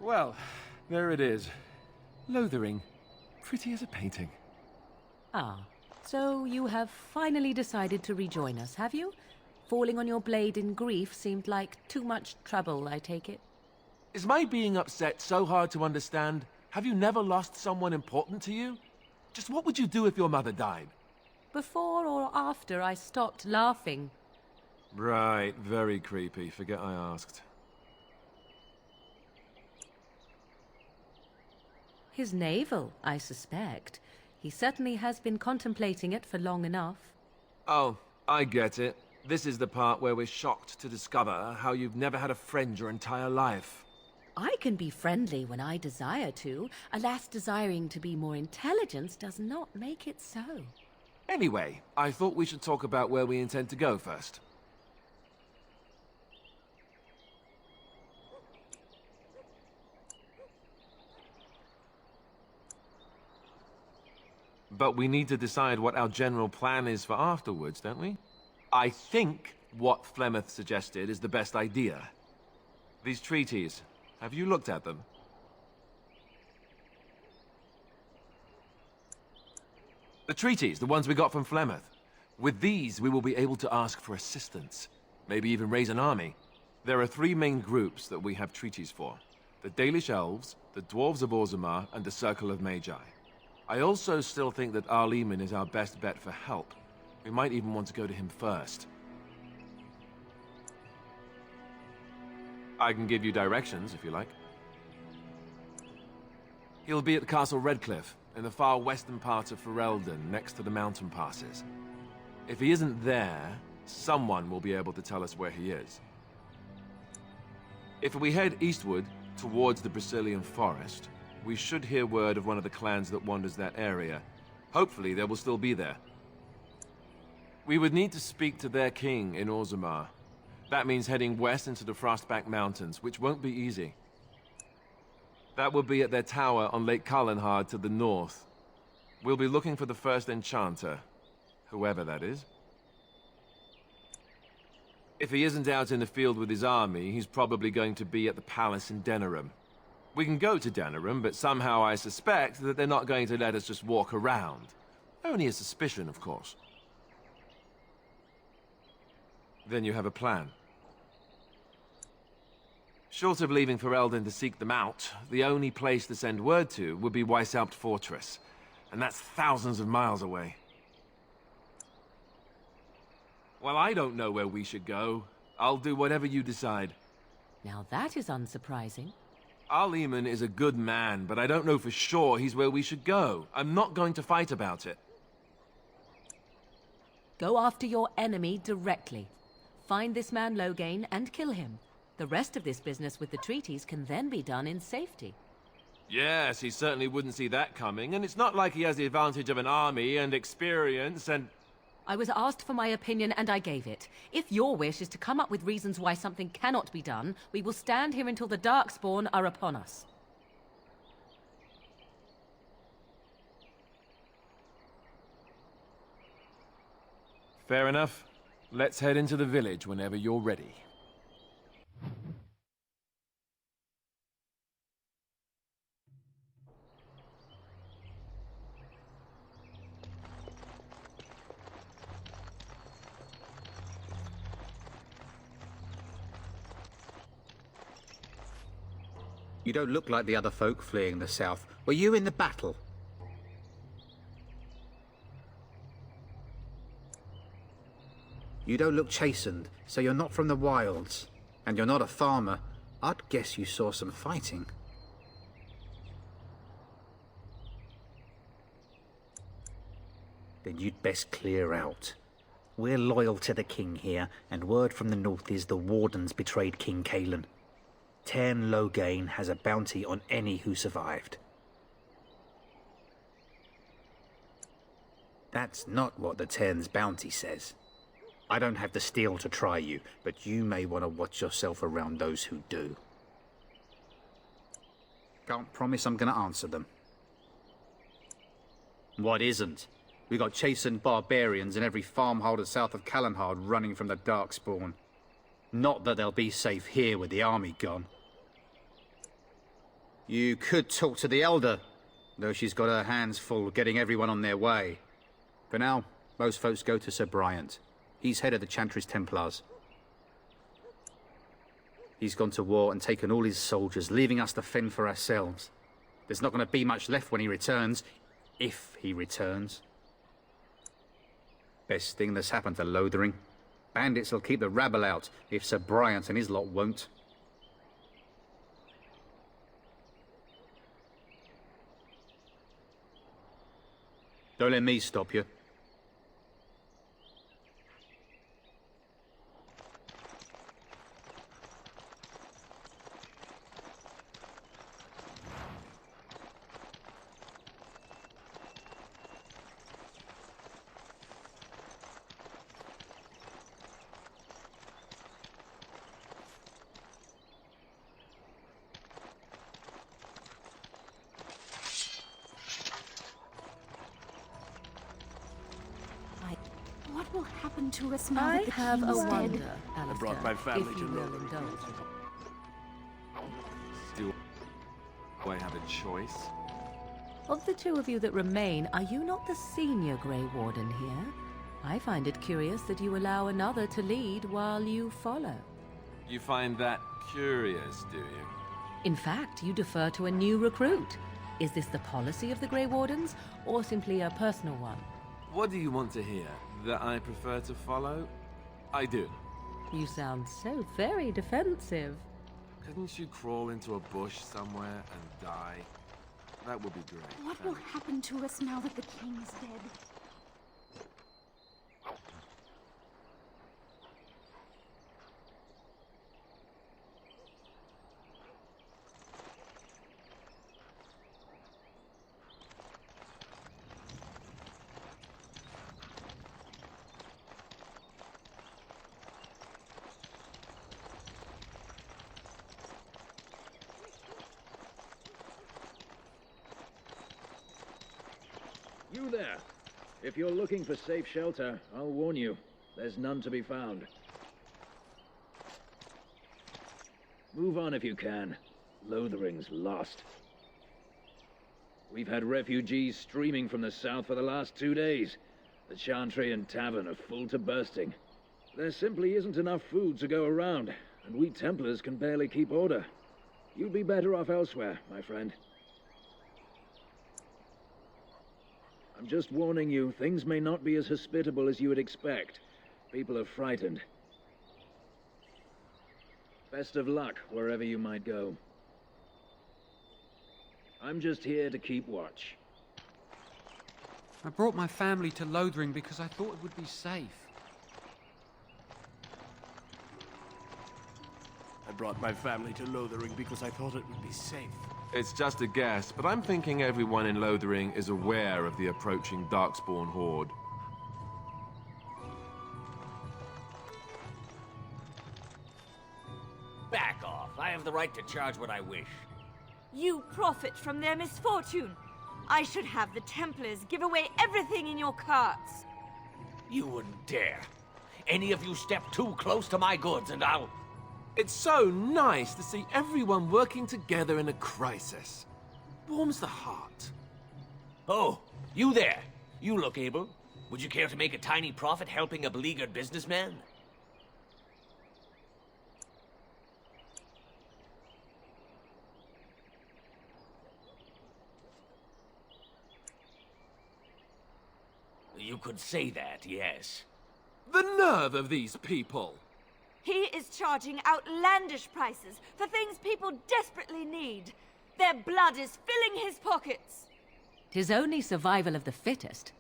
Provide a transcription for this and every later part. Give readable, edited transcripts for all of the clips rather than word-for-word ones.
Well, there it is. Lothering. Pretty as a painting. Ah, so you have finally decided to rejoin us, have you? Falling on your blade in grief seemed like too much trouble, I take it. Is my being upset so hard to understand? Have you never lost someone important to you? Just what would you do if your mother died? Before or after I stopped laughing? Right, very creepy. Forget I asked. His navel, I suspect. He certainly has been contemplating it for long enough. Oh, I get it. This is the part where we're shocked to discover how you've never had a friend your entire life. I can be friendly when I desire to. Alas, desiring to be more intelligent does not make it so. Anyway, I thought we should talk about where we intend to go first. But we need to decide what our general plan is for afterwards, don't we? I think what Flemeth suggested is the best idea. These treaties, have you looked at them? The treaties, the ones we got from Flemeth. With these, we will be able to ask for assistance. Maybe even raise an army. There are three main groups that we have treaties for. The Dalish Elves, the Dwarves of Orzammar, and the Circle of Magi. I also still think that Arleman is our best bet for help. We might even want to go to him first. I can give you directions, if you like. He'll be at Castle Redcliffe, in the far western part of Ferelden, next to the mountain passes. If he isn't there, someone will be able to tell us where he is. If we head eastward, towards the Brisilian Forest, we should hear word of one of the clans that wanders that area. Hopefully, they will still be there. We would need to speak to their king in Orzammar. That means heading west into the Frostback Mountains, which won't be easy. That will be at their tower on Lake Kalenhard to the north. We'll be looking for the first enchanter, whoever that is. If he isn't out in the field with his army, he's probably going to be at the palace in Denerim. We can go to Denerim, but somehow I suspect that they're not going to let us just walk around. Only a suspicion, of course. Then you have a plan. Short of leaving Ferelden to seek them out, the only place to send word to would be Weishaupt Fortress. And that's thousands of miles away. Well, I don't know where we should go. I'll do whatever you decide. Now that is unsurprising. Arleman is a good man, but I don't know for sure he's where we should go. I'm not going to fight about it. Go after your enemy directly. Find this man Loghain and kill him. The rest of this business with the treaties can then be done in safety. Yes, he certainly wouldn't see that coming, and it's not like he has the advantage of an army and experience and... I was asked for my opinion and I gave it. If your wish is to come up with reasons why something cannot be done, we will stand here until the Darkspawn are upon us. Fair enough. Let's head into the village whenever you're ready. You don't look like the other folk fleeing the south. Were you in the battle? You don't look chastened, so you're not from the wilds. And you're not a farmer. I'd guess you saw some fighting. Then you'd best clear out. We're loyal to the king here, and word from the north is the Wardens betrayed King Cailan. Tairn Loghain has a bounty on any who survived. That's not what the Tern's bounty says. I don't have the steel to try you, but you may want to watch yourself around those who do. Can't promise I'm going to answer them. What isn't? We got chastened barbarians in every farmholder south of Callanhard running from the Darkspawn. Not that they'll be safe here with the army gone. You could talk to the Elder, though she's got her hands full getting everyone on their way. For now, most folks go to Sir Bryant. He's head of the Chantry's Templars. He's gone to war and taken all his soldiers, leaving us to fend for ourselves. There's not going to be much left when he returns, if he returns. Best thing that's happened to Lothering. Bandits will keep the rabble out, if Sir Bryant and his lot won't. Don't let me stop you. What will happen to us now I that the have king a is dead? wonder, Alistair, brought my family if to you will Lothering. indulge. Do I have a choice? Of the two of you that remain, are you not the senior Grey Warden here? I find it curious that you allow another to lead while you follow. You find that curious, do you? In fact, you defer to a new recruit. Is this the policy of the Grey Wardens, or simply a personal one? What do you want to hear? That I prefer to follow? I do. You sound so very defensive. Couldn't you crawl into a bush somewhere and die? That would be great. What will happen to us now that the king is dead? You there! If you're looking for safe shelter, I'll warn you, there's none to be found. Move on if you can. Lothering's lost. We've had refugees streaming from the south for the last 2 days. The Chantry and Tavern are full to bursting. There simply isn't enough food to go around, and we Templars can barely keep order. You'd be better off elsewhere, my friend. I'm just warning you, things may not be as hospitable as you would expect. People are frightened. Best of luck, wherever you might go. I'm just here to keep watch. I brought my family to Lothering because I thought it would be safe. I brought my family to Lothering because I thought it would be safe. It's just a guess, but I'm thinking everyone in Lothering is aware of the approaching Darkspawn horde. Back off. I have the right to charge what I wish. You profit from their misfortune. I should have the Templars give away everything in your carts. You wouldn't dare. Any of you step too close to my goods and I'll... It's so nice to see everyone working together in a crisis. Warms the heart. Oh, you there. You look able. Would you care to make a tiny profit helping a beleaguered businessman? You could say that, yes. The nerve of these people! He is charging outlandish prices for things people desperately need. Their blood is filling his pockets. 'Tis only survival of the fittest.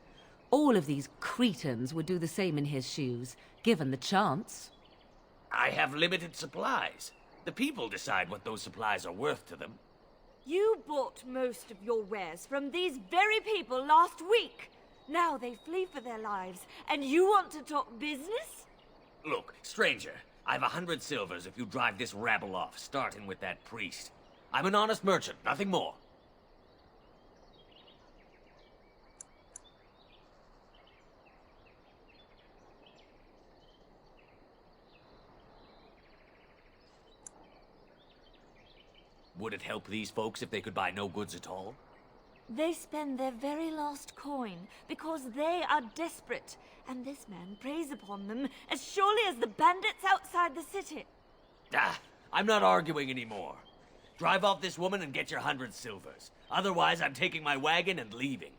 All of these cretins would do the same in his shoes, given the chance. I have limited supplies. The people decide what those supplies are worth to them. You bought most of your wares from these very people last week. Now they flee for their lives, and you want to talk business? Look, stranger, I've 100 silvers if you drive this rabble off, starting with that priest. I'm an honest merchant, nothing more. Would it help these folks if they could buy no goods at all? They spend their very last coin because they are desperate, and this man preys upon them as surely as the bandits outside the city. Ah, I'm not arguing anymore. Drive off this woman and get your 100 silvers. Otherwise, I'm taking my wagon and leaving.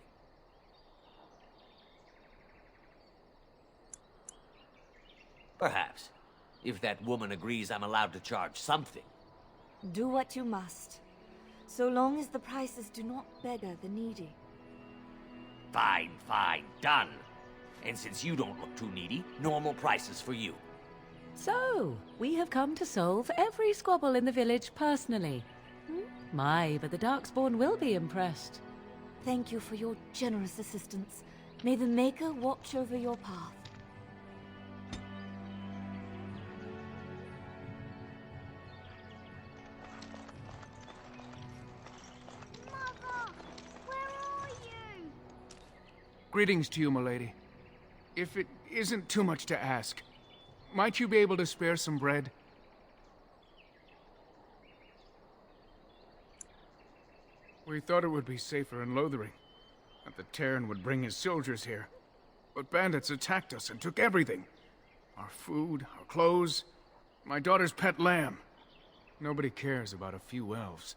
Perhaps. If that woman agrees I'm allowed to charge something. Do what you must, so long as the prices do not beggar the needy. Fine, fine, done. And since you don't look too needy, normal prices for you. So, we have come to solve every squabble in the village personally. My, but the Darkspawn will be impressed. Thank you for your generous assistance. May the Maker watch over your path. Greetings to you, milady. If it isn't too much to ask, might you be able to spare some bread? We thought it would be safer in Lothering, that the Terran would bring his soldiers here. But bandits attacked us and took everything. Our food, our clothes, my daughter's pet lamb. Nobody cares about a few elves.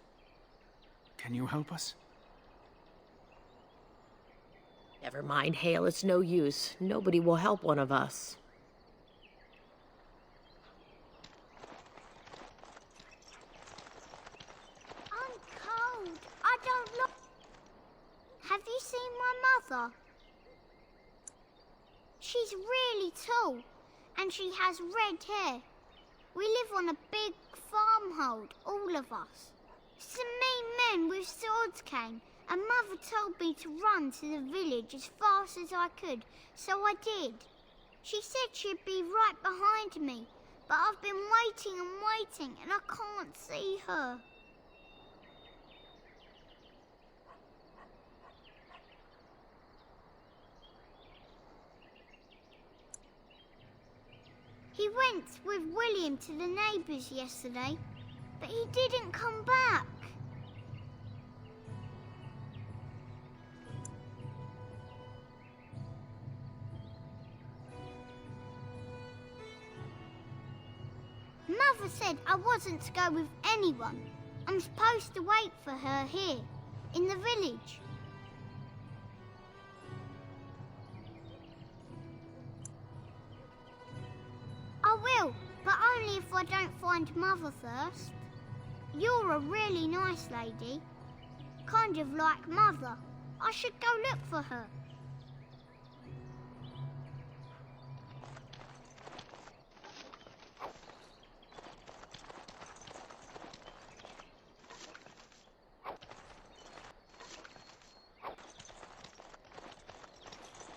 Can you help us? Never mind, Hale, it's no use. Nobody will help one of us. I'm cold. I don't look... Have you seen my mother? She's really tall, and she has red hair. We live on a big farmhold, all of us. Some mean men with swords came, and Mother told me to run to the village as fast as I could, so I did. She said she'd be right behind me, but I've been waiting and waiting, and I can't see her. He went with William to the neighbours yesterday, but he didn't come back. Mother said I wasn't to go with anyone. I'm supposed to wait for her here, in the village. I will, but only if I don't find Mother first. You're a really nice lady. Kind of like Mother. I should go look for her.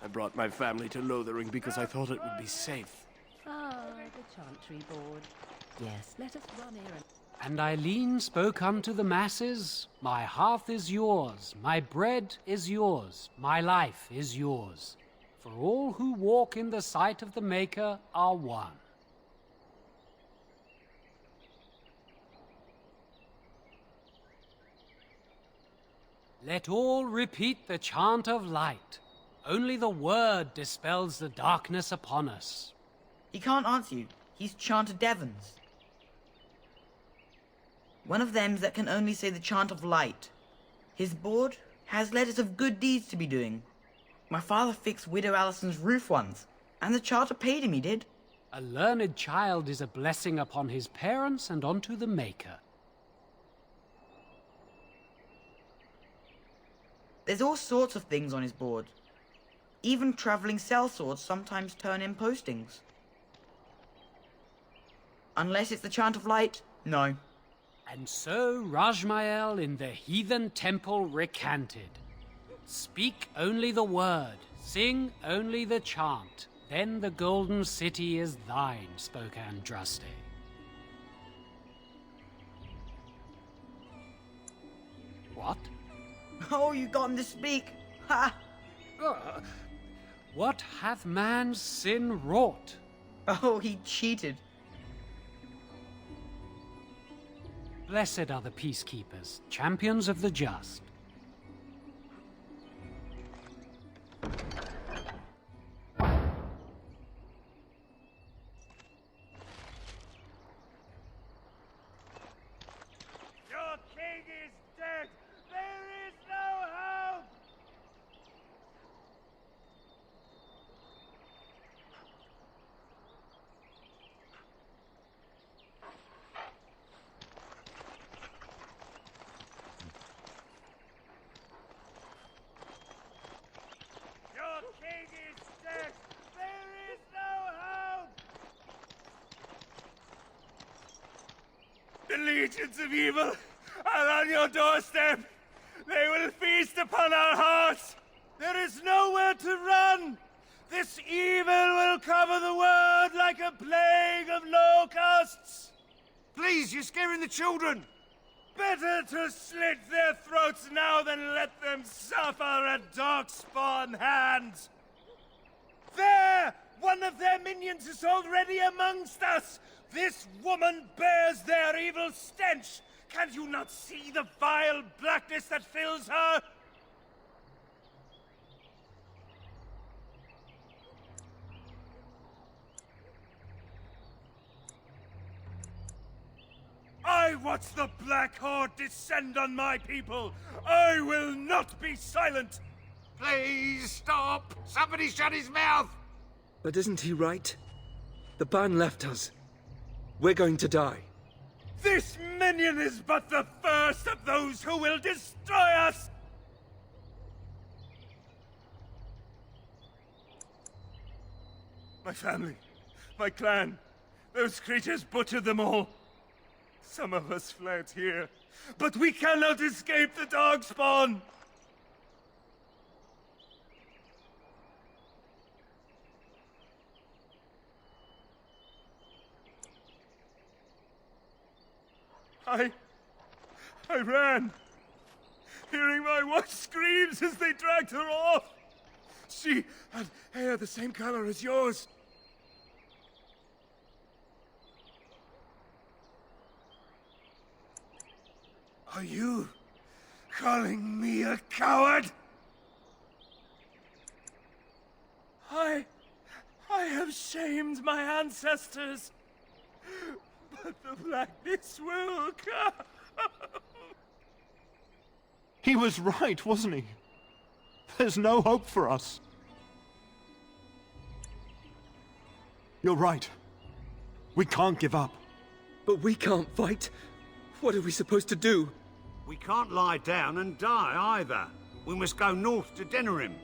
I brought my family to Lothering because I thought it would be safe. Ah, the Chantry board. Yes, let us run here and... And Eileen spoke unto the masses, My hearth is yours, my bread is yours, my life is yours. For all who walk in the sight of the Maker are one. Let all repeat the chant of light. Only the word dispels the darkness upon us. He can't answer you. He's chanted Devons. One of them that can only say the chant of light. His board has letters of good deeds to be doing. My father fixed Widow Allison's roof once, and the charter paid him, he did. A learned child is a blessing upon his parents and unto the Maker. There's all sorts of things on his board. Even traveling sellswords sometimes turn in postings. Unless it's the chant of light, no. And so Rajmael in the heathen temple recanted. Speak only the word, sing only the chant. Then the golden city is thine, spoke Andraste. What? Oh, you got him to speak. Ha! What hath man's sin wrought? Oh, he cheated. Blessed are the peacekeepers, champions of the just. Your king is dead! There is no hope! Your king is dead! There is no hope! The legions of evil are on your doorstep! They will feast upon our hearts! There is nowhere to run! This evil will cover the world like a plague of locusts! Please, you're scaring the children! Better to slit their throats now than let them suffer at Darkspawn hands! There! One of their minions is already amongst us! This woman bears their evil stench! Can you not see the vile blackness that fills her? I watch the Black Horde descend on my people! I will not be silent! Please stop! Somebody shut his mouth! But isn't he right? The ban left us. We're going to die. This minion is but the first of those who will destroy us! My family, my clan, those creatures butchered them all. Some of us fled here, but we cannot escape the Darkspawn! I ran, hearing my wife's screams as they dragged her off. She had hair the same color as yours. Are you calling me a coward? I have shamed my ancestors, but the blackness will come. He was right, wasn't he? There's no hope for us. You're right. We can't give up. But we can't fight. What are we supposed to do? We can't lie down and die either. We must go north to Denerim.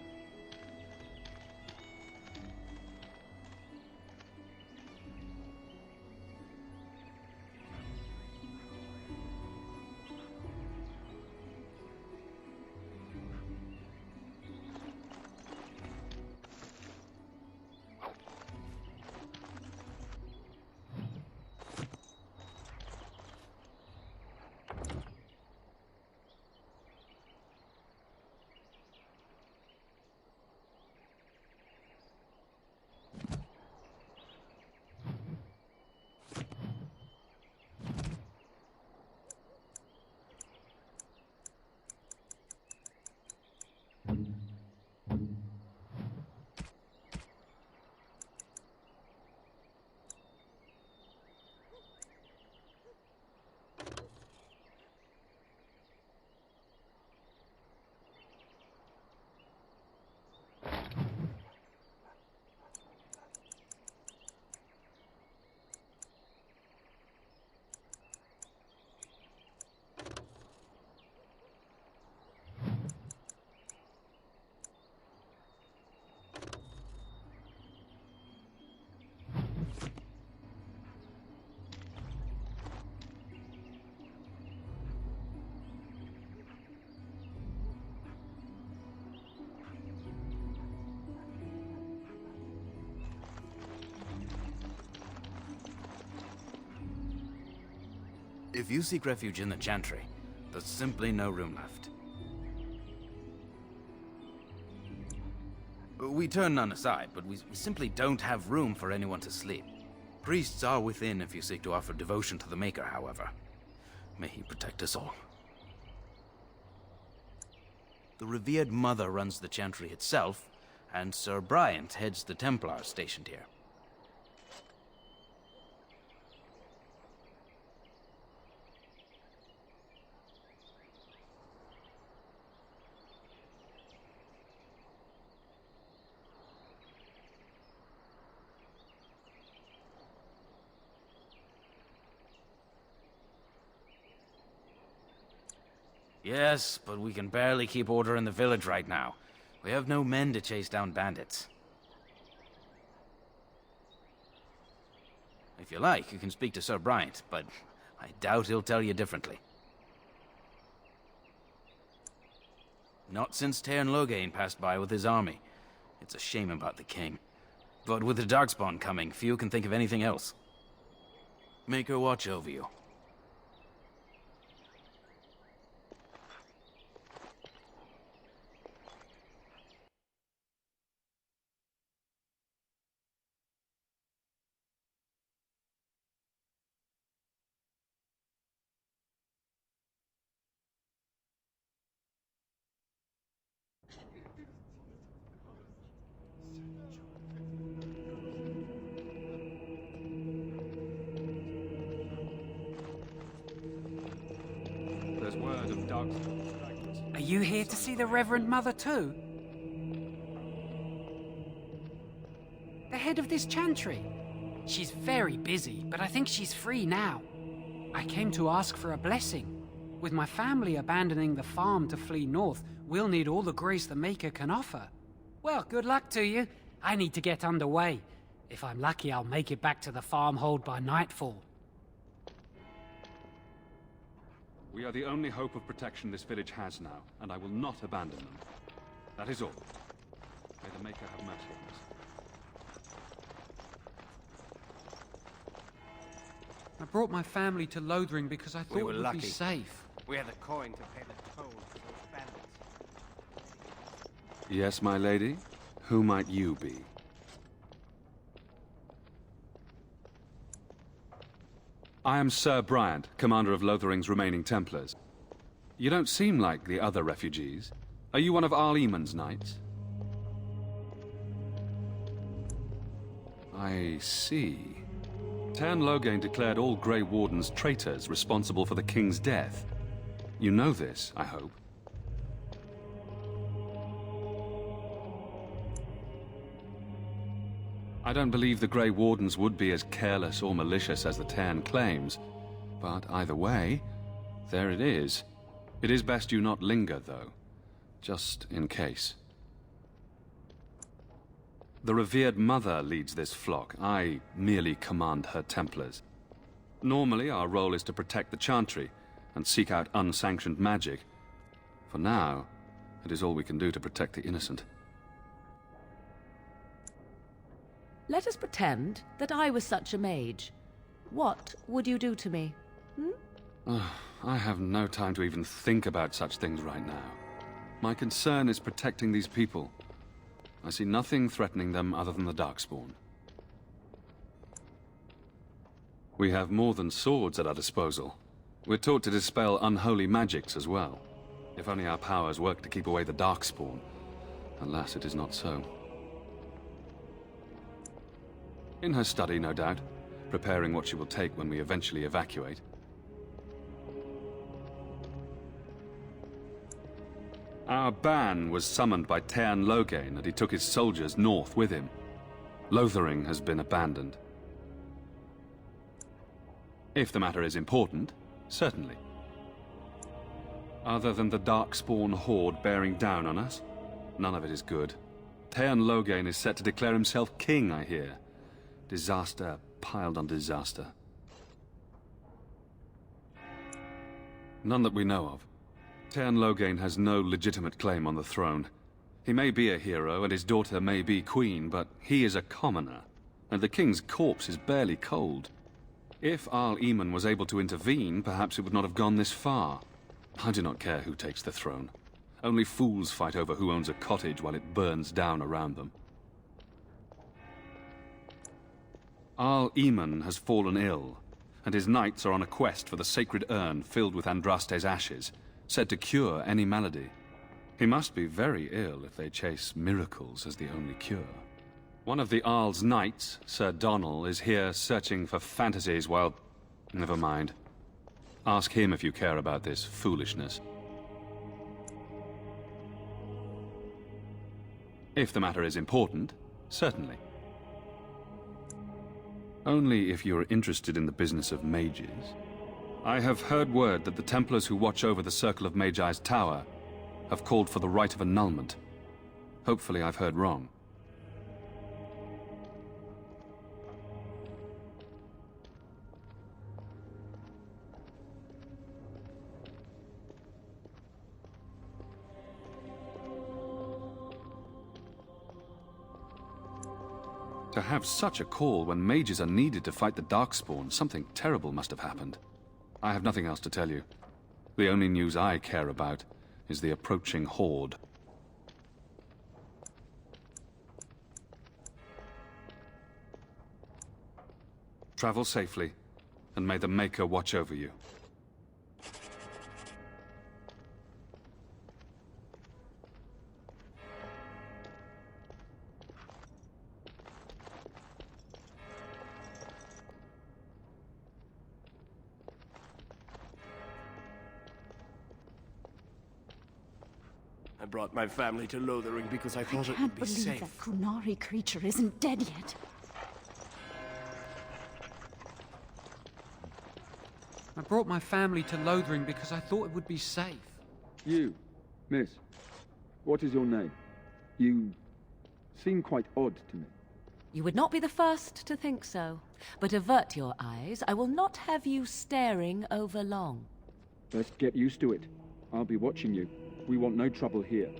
If you seek refuge in the Chantry, there's simply no room left. We turn none aside, but we simply don't have room for anyone to sleep. Priests are within if you seek to offer devotion to the Maker, however. May he protect us all. The revered Mother runs the Chantry itself, and Sir Bryant heads the Templars stationed here. Yes, but we can barely keep order in the village right now. We have no men to chase down bandits. If you like, you can speak to Sir Bryant, but I doubt he'll tell you differently. Not since Tairn Loghain passed by with his army. It's a shame about the king. But with the Darkspawn coming, few can think of anything else. Make her watch over you. There's word of Darkspawn. Are you here to see the Reverend Mother too? The head of this Chantry. She's very busy, but I think she's free now. I came to ask for a blessing. With my family abandoning the farm to flee north, we'll need all the grace the Maker can offer. Well, good luck to you. I need to get underway. If I'm lucky, I'll make it back to the farmhold by nightfall. We are the only hope of protection this village has now, and I will not abandon them. That is all. May the Maker have mercy on us. I brought my family to Lothering because I thought We were it would lucky. be safe. We had the coin to pay the toll for those bandits. Yes, my lady? Who might you be? I am Sir Bryant, commander of Lothering's remaining Templars. You don't seem like the other refugees. Are you one of Arl Eamon's knights? I see. Tairn Loghain declared all Grey Wardens traitors responsible for the king's death. You know this, I hope. I don't believe the Grey Wardens would be as careless or malicious as the Tairn claims. But either way, there it is. It is best you not linger, though. Just in case. The revered Mother leads this flock. I merely command her Templars. Normally, our role is to protect the Chantry and seek out unsanctioned magic. For now, it is all we can do to protect the innocent. Let us pretend that I was such a mage. What would you do to me? I have no time to even think about such things right now. My concern is protecting these people. I see nothing threatening them other than the Darkspawn. We have more than swords at our disposal. We're taught to dispel unholy magics as well. If only our powers work to keep away the Darkspawn. Alas, it is not so. In her study, no doubt, preparing what she will take when we eventually evacuate. Our ban was summoned by Tairn Loghain, and he took his soldiers north with him. Lothering has been abandoned. If the matter is important, certainly. Other than the Darkspawn horde bearing down on us, none of it is good. Tairn Loghain is set to declare himself king, I hear. Disaster piled on disaster. None that we know of. Tairn Loghain has no legitimate claim on the throne. He may be a hero, and his daughter may be queen, but he is a commoner, and the king's corpse is barely cold. If Arl Eamon was able to intervene, perhaps it would not have gone this far. I do not care who takes the throne. Only fools fight over who owns a cottage while it burns down around them. Arl Eamon has fallen ill, and his knights are on a quest for the sacred urn filled with Andraste's ashes, said to cure any malady. He must be very ill if they chase miracles as the only cure. One of the Arl's knights, Sir Donal, is here searching for fantasies while... Never mind. Ask him if you care about this foolishness. If the matter is important, certainly. Only if you are interested in the business of mages. I have heard word that the Templars who watch over the Circle of Magi's tower have called for the rite of annulment. Hopefully I've heard wrong. To have such a call when mages are needed to fight the Darkspawn, something terrible must have happened. I have nothing else to tell you. The only news I care about is the approaching horde. Travel safely, and may the Maker watch over you. I brought my family to Lothering because I thought it would be safe. I can't believe that Qunari creature isn't dead yet. I brought my family to Lothering because I thought it would be safe. You, miss, what is your name? You seem quite odd to me. You would not be the first to think so. But avert your eyes. I will not have you staring over long. Best get used to it. I'll be watching you. We want no trouble here.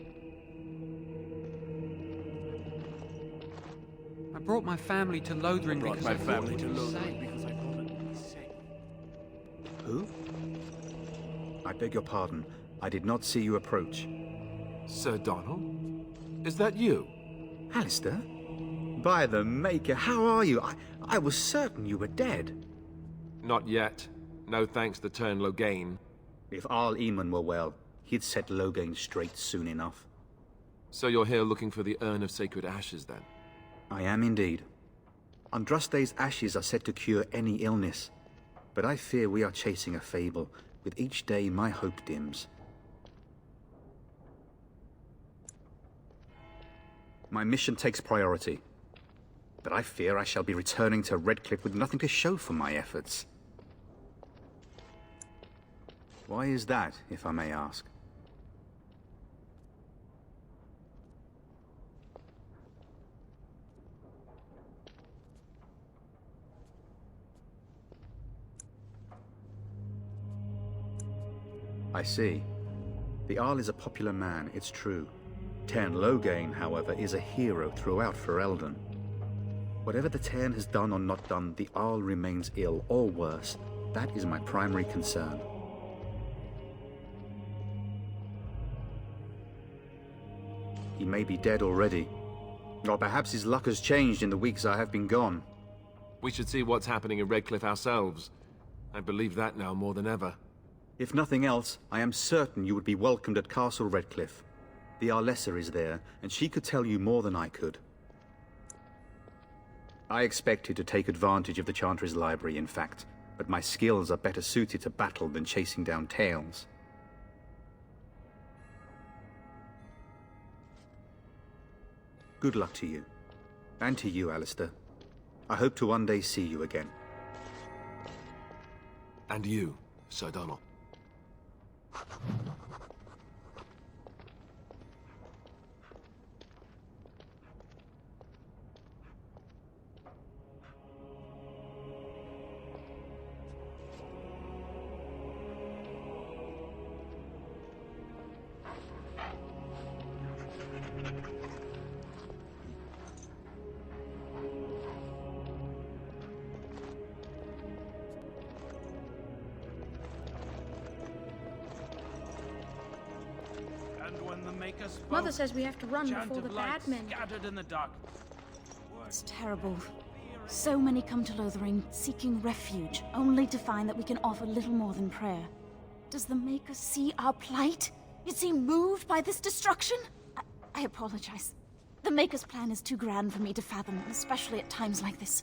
I brought my family to Lothering because I thought it would be safe. Who? I beg your pardon. I did not see you approach. Sir Donal? Is that you? Alistair? By the Maker, how are you? I was certain you were dead. Not yet. No thanks to Teyrn Loghain. If Arl Eamon were well, he'd set Loghain straight soon enough. So you're here looking for the Urn of Sacred Ashes, then? I am indeed. Andraste's ashes are said to cure any illness, but I fear we are chasing a fable. With each day, my hope dims. My mission takes priority, but I fear I shall be returning to Redcliffe with nothing to show for my efforts. Why is that, if I may ask? I see. The Arl is a popular man, it's true. Teyrn Loghain, however, is a hero throughout Ferelden. Whatever the Teyrn has done or not done, the Arl remains ill, or worse. That is my primary concern. He may be dead already. Or perhaps his luck has changed in the weeks I have been gone. We should see what's happening in Redcliffe ourselves. I believe that now more than ever. If nothing else, I am certain you would be welcomed at Castle Redcliffe. The Arlessa is there, and she could tell you more than I could. I expected to take advantage of the Chantry's library, in fact, but my skills are better suited to battle than chasing down tales. Good luck to you. And to you, Alistair. I hope to one day see you again. And you, Sir Donal. Maker spoke. Mother says we have to run Chant before of the light bad men. scattered in the darkness. It's terrible. So many come to Lothering seeking refuge, only to find that we can offer little more than prayer. Does the Maker see our plight? Is he moved by this destruction? I apologize. The Maker's plan is too grand for me to fathom, especially at times like this.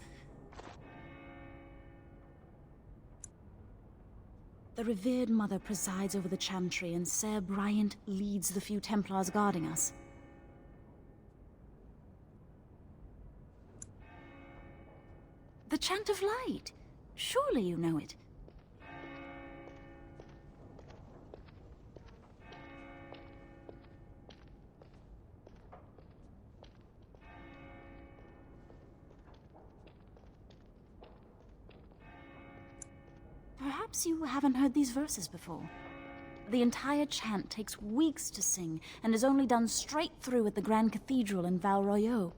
The revered Mother presides over the Chantry, and Ser Bryant leads the few Templars guarding us. The Chant of Light. Surely you know it. Perhaps you haven't heard these verses before. The entire chant takes weeks to sing and is only done straight through at the Grand Cathedral in Val Royeaux.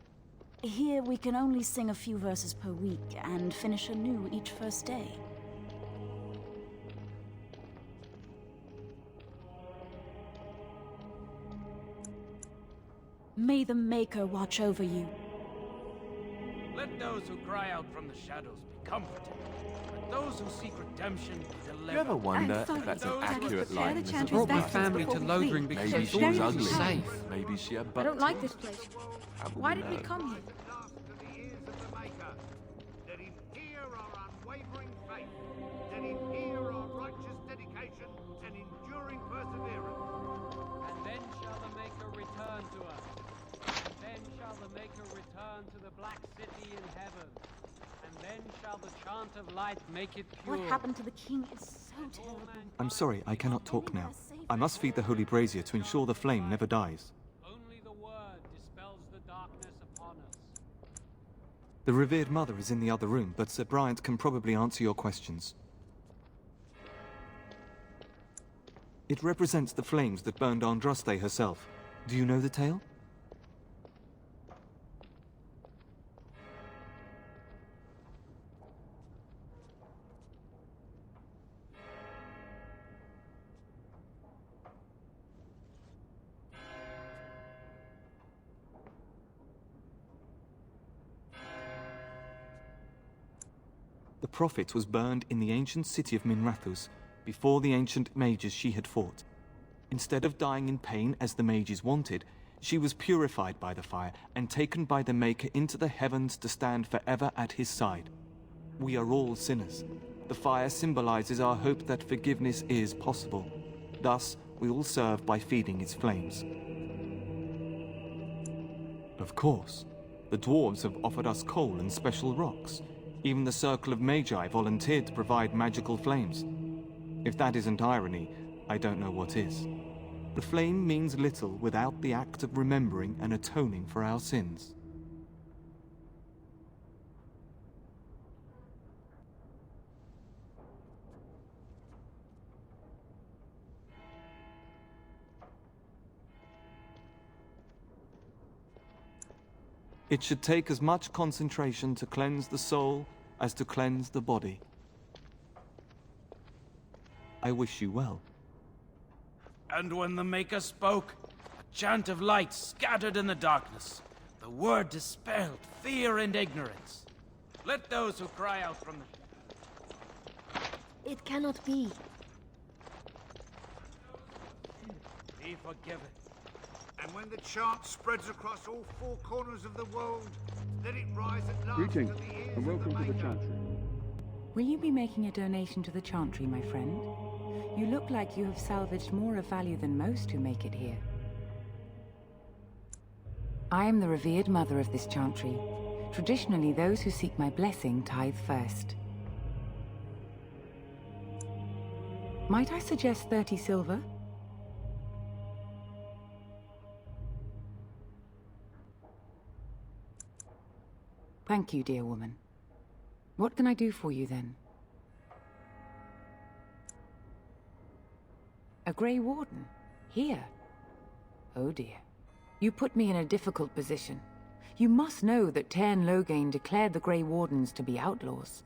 Here we can only sing a few verses per week and finish anew each first day. May the Maker watch over you. Let those who cry out from the shadows be comforted. Let those who seek redemption be delivered. You ever wonder if that's an accurate likeness I of brought my Mother? family to Lothering because Maybe I she thought was it ugly. was safe. Maybe she had I butt don't like teeth. this place. How would Why we did we know? come here? Let him hear our unwavering faith. Let him hear our righteous dedication and enduring perseverance. And then shall the Maker return to us. And then shall the Maker return to the Black City in heaven. And then shall the Chant of Light make it pure. What happened to the king is so terrible. I'm sorry, I cannot talk now. I must feed the holy brazier to ensure the flame never dies. Only the word dispels the darkness upon us. The revered mother is in the other room, but Sir Bryant can probably answer your questions. It represents the flames that burned Andraste herself. Do you know the tale? The Prophet was burned in the ancient city of Minrathous, before the ancient mages she had fought. Instead of dying in pain as the mages wanted, she was purified by the fire and taken by the Maker into the heavens to stand forever at his side. We are all sinners. The fire symbolizes our hope that forgiveness is possible. Thus, we all serve by feeding its flames. Of course, the dwarves have offered us coal and special rocks. Even the Circle of Magi volunteered to provide magical flames. If that isn't irony, I don't know what is. The flame means little without the act of remembering and atoning for our sins. It should take as much concentration to cleanse the soul as to cleanse the body. I wish you well. And when the Maker spoke, a chant of light scattered in the darkness. The word dispelled fear and ignorance. Let those who cry out from the... It cannot be. Be forgiven. And when the chant spreads across all four corners of the world, let it rise at last Greetings, to the ears and welcome of to the the Maker. Chantry. Will you be making a donation to the Chantry, my friend? You look like you have salvaged more of value than most who make it here. I am the revered mother of this Chantry. Traditionally, those who seek my blessing tithe first. Might I suggest 30 silver? Thank you, dear woman. What can I do for you, then? A Grey Warden? Here? Oh dear. You put me in a difficult position. You must know that Tairn Loghain declared the Grey Wardens to be outlaws.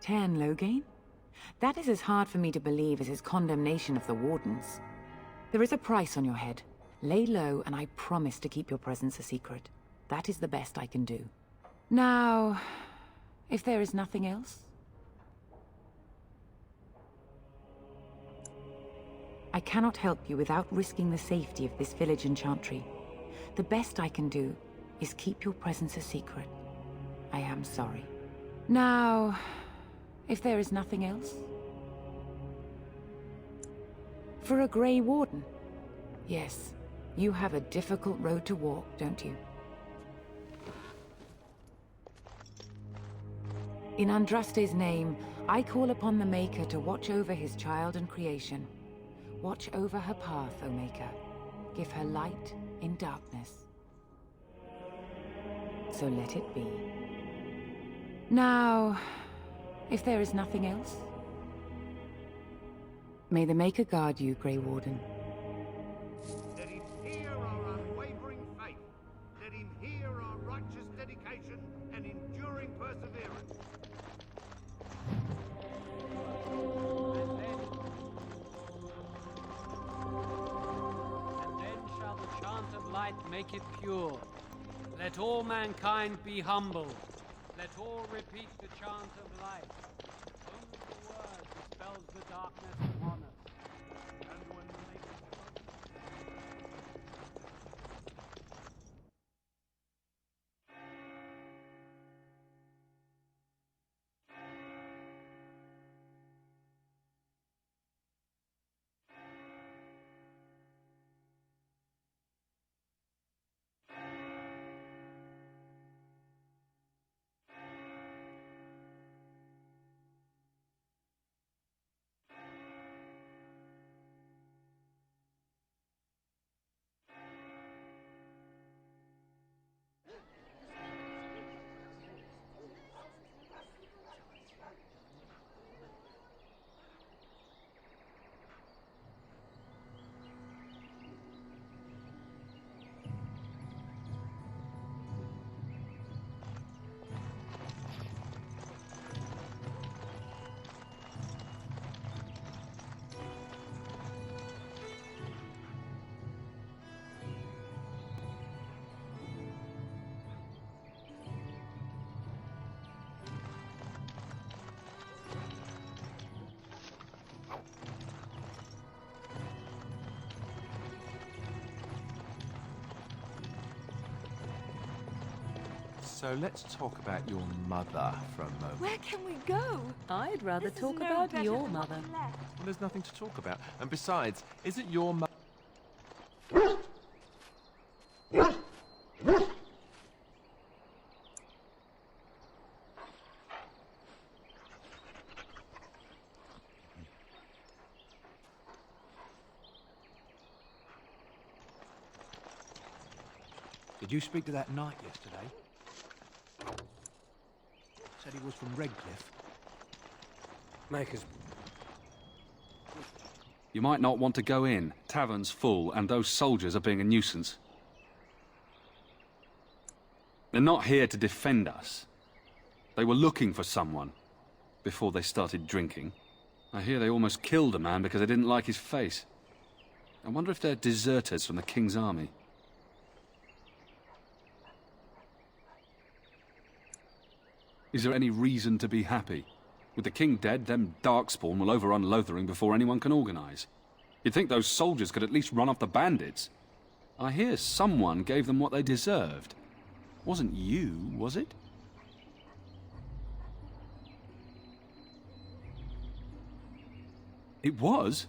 Tairn Loghain? That is as hard for me to believe as his condemnation of the Wardens. There is a price on your head. Lay low, and I promise to keep your presence a secret. That is the best I can do. Now, if there is nothing else... I cannot help you without risking the safety of this village in Chantry. The best I can do is keep your presence a secret. I am sorry. Now, if there is nothing else... For a Grey Warden? Yes, you have a difficult road to walk, don't you? In Andraste's name, I call upon the Maker to watch over his child and creation. Watch over her path, O Maker. Give her light in darkness. So let it be. Now, if there is nothing else... May the Maker guard you, Grey Warden. Let him hear our unwavering faith. Let him hear our righteous dedication and enduring perseverance. And then shall the chant of light make it pure. Let all mankind be humble. Let all repeat the chant of light. Only the word dispels the darkness upon us. And when the Maker So let's talk about your mother for a moment. Where can we go? I'd rather This is talk no about better your than what mother. we left. Well, there's nothing to talk about. And besides, is it your mother? Did you speak to that knight yesterday? Said he was from Redcliffe. Maker's... You might not want to go in. Tavern's full, and those soldiers are being a nuisance. They're not here to defend us. They were looking for someone before they started drinking. I hear they almost killed a man because they didn't like his face. I wonder if they're deserters from the King's army. Is there any reason to be happy? With the king dead, them Darkspawn will overrun Lothering before anyone can organize. You'd think those soldiers could at least run off the bandits. I hear someone gave them what they deserved. Wasn't you, was it? It was?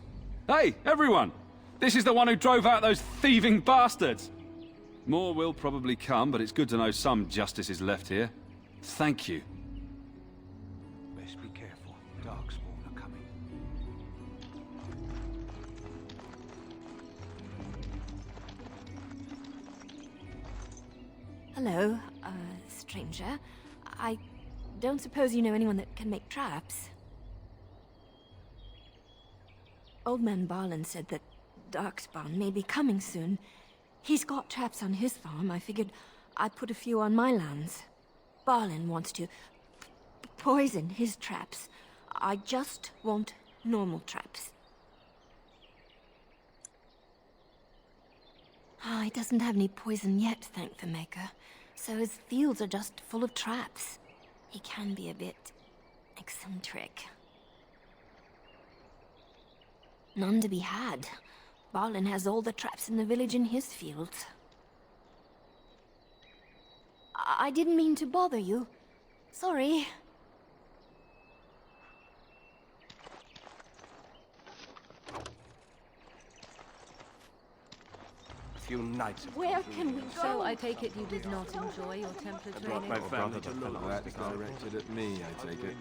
Hey, everyone! This is the one who drove out those thieving bastards! More will probably come, but it's good to know some justice is left here. Thank you. Best be careful. Darkspawn are coming. Hello, stranger. I don't suppose you know anyone that can make traps? Old man Barlin said that Darkspawn may be coming soon. He's got traps on his farm. I figured I'd put a few on my lands. Barlin wants to poison his traps. I just want normal traps. Ah, he doesn't have any poison yet, thank the Maker. So his fields are just full of traps. He can be a bit eccentric. None to be had. Balin has all the traps in the village in his fields. I didn't mean to bother you. Sorry. A few nights of Where can we go? So I take it you did not enjoy your Templar training? My family to look. That's directed at me, I take it.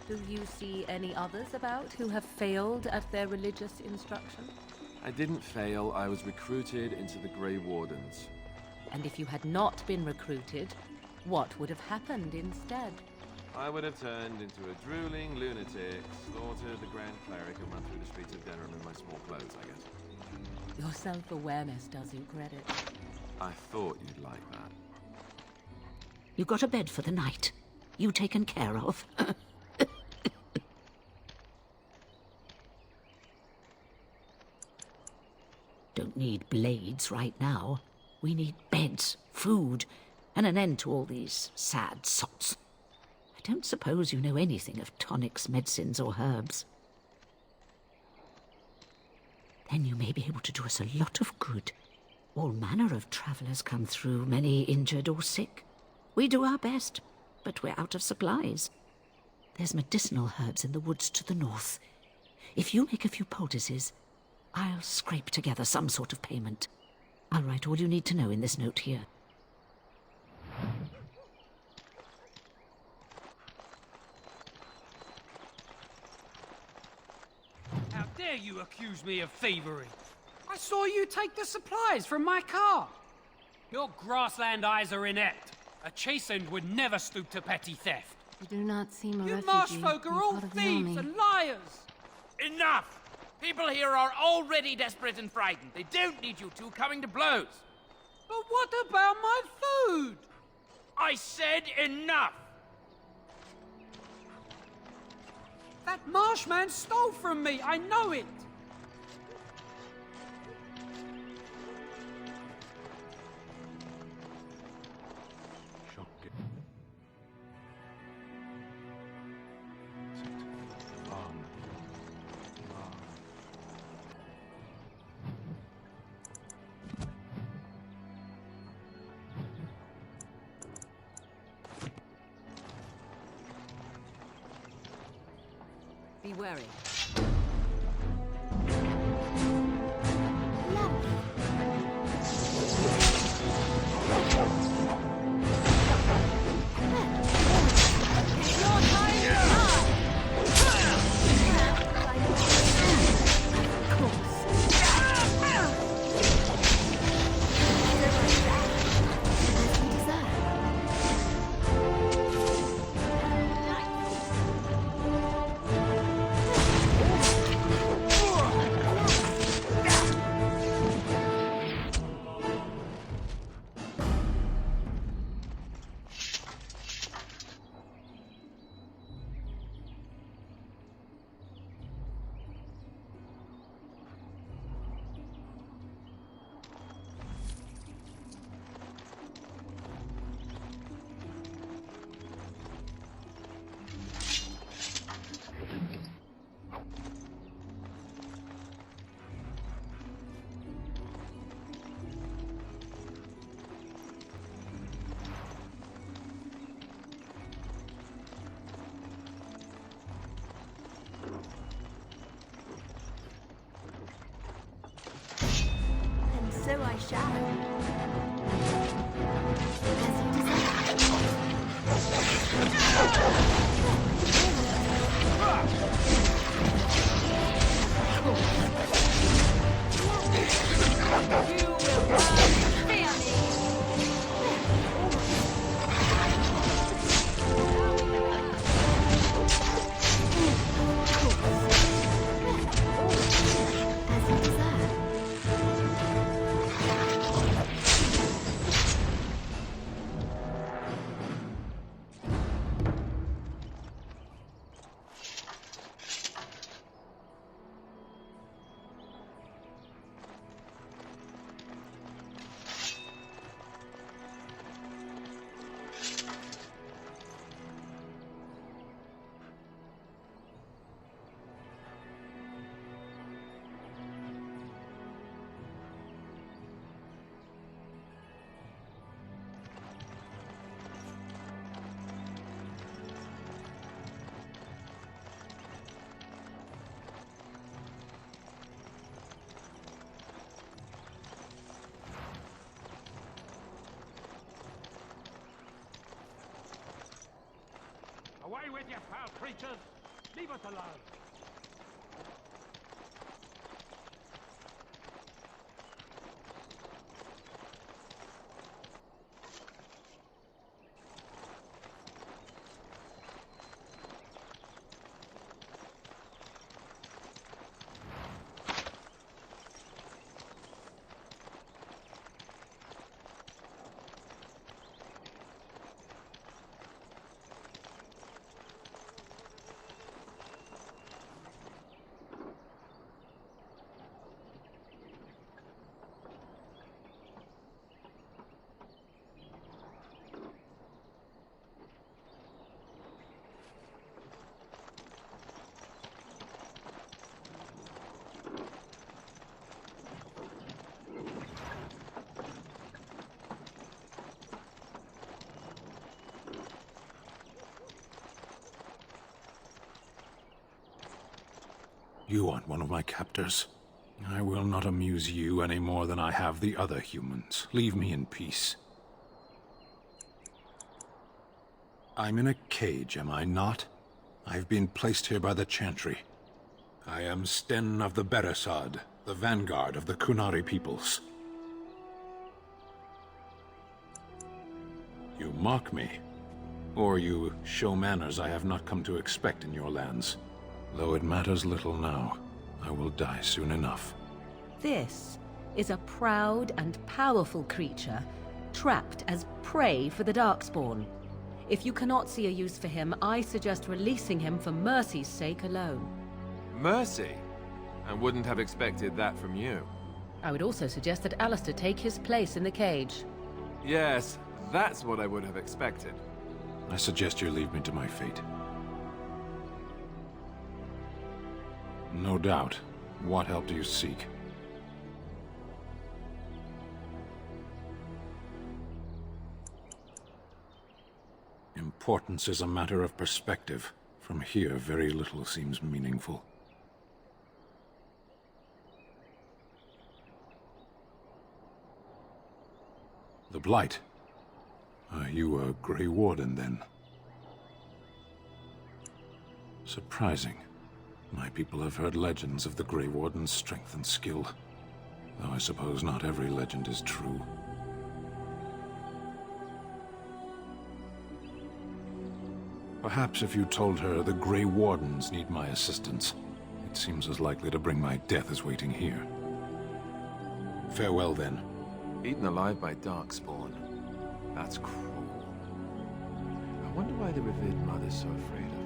Do you see any others about who have failed at their religious instruction? I didn't fail. I was recruited into the Grey Wardens. And if you had not been recruited, what would have happened instead? I would have turned into a drooling lunatic, slaughtered the Grand Cleric, and run through the streets of Denerim in my small clothes, I guess. Your self-awareness does you credit. I thought you'd like that. You got a bed for the night. You taken care of. Don't need blades right now. We need beds, food, and an end to all these sad sots. I don't suppose you know anything of tonics, medicines, or herbs. Then you may be able to do us a lot of good. All manner of travellers come through, many injured or sick. We do our best, but we're out of supplies. There's medicinal herbs in the woods to the north. If you make a few poultices, I'll scrape together some sort of payment. I'll write all you need to know in this note here. How dare you accuse me of thievery? I saw you take the supplies from my car. Your grassland eyes are inept. A chastened would never stoop to petty theft. You do not seem a You refugee. marsh folk are You're all part of the thieves army. and liars. Enough! People here are already desperate and frightened. They don't need you two coming to blows. But what about my food? I said enough! That marshman stole from me, I know it! Be wary. So I shall. with you, foul creatures! Leave us alone! You aren't one of my captors. I will not amuse you any more than I have the other humans. Leave me in peace. I'm in a cage, am I not? I've been placed here by the Chantry. I am Sten of the Beresad, the vanguard of the Kunari peoples. You mock me, or you show manners I have not come to expect in your lands. Though it matters little now, I will die soon enough. This is a proud and powerful creature, trapped as prey for the Darkspawn. If you cannot see a use for him, I suggest releasing him for mercy's sake alone. Mercy? I wouldn't have expected that from you. I would also suggest that Alistair take his place in the cage. Yes, that's what I would have expected. I suggest you leave me to my fate. No doubt. What help do you seek? Importance is a matter of perspective. From here, very little seems meaningful. The Blight. Are you a Grey Warden, then? Surprising. My people have heard legends of the Grey Warden's strength and skill, though I suppose not every legend is true. Perhaps if you told her the Grey Wardens need my assistance, it seems as likely to bring my death as waiting here. Farewell, then. Eaten alive by Darkspawn. That's cruel. I wonder why the revered mother's so afraid of him.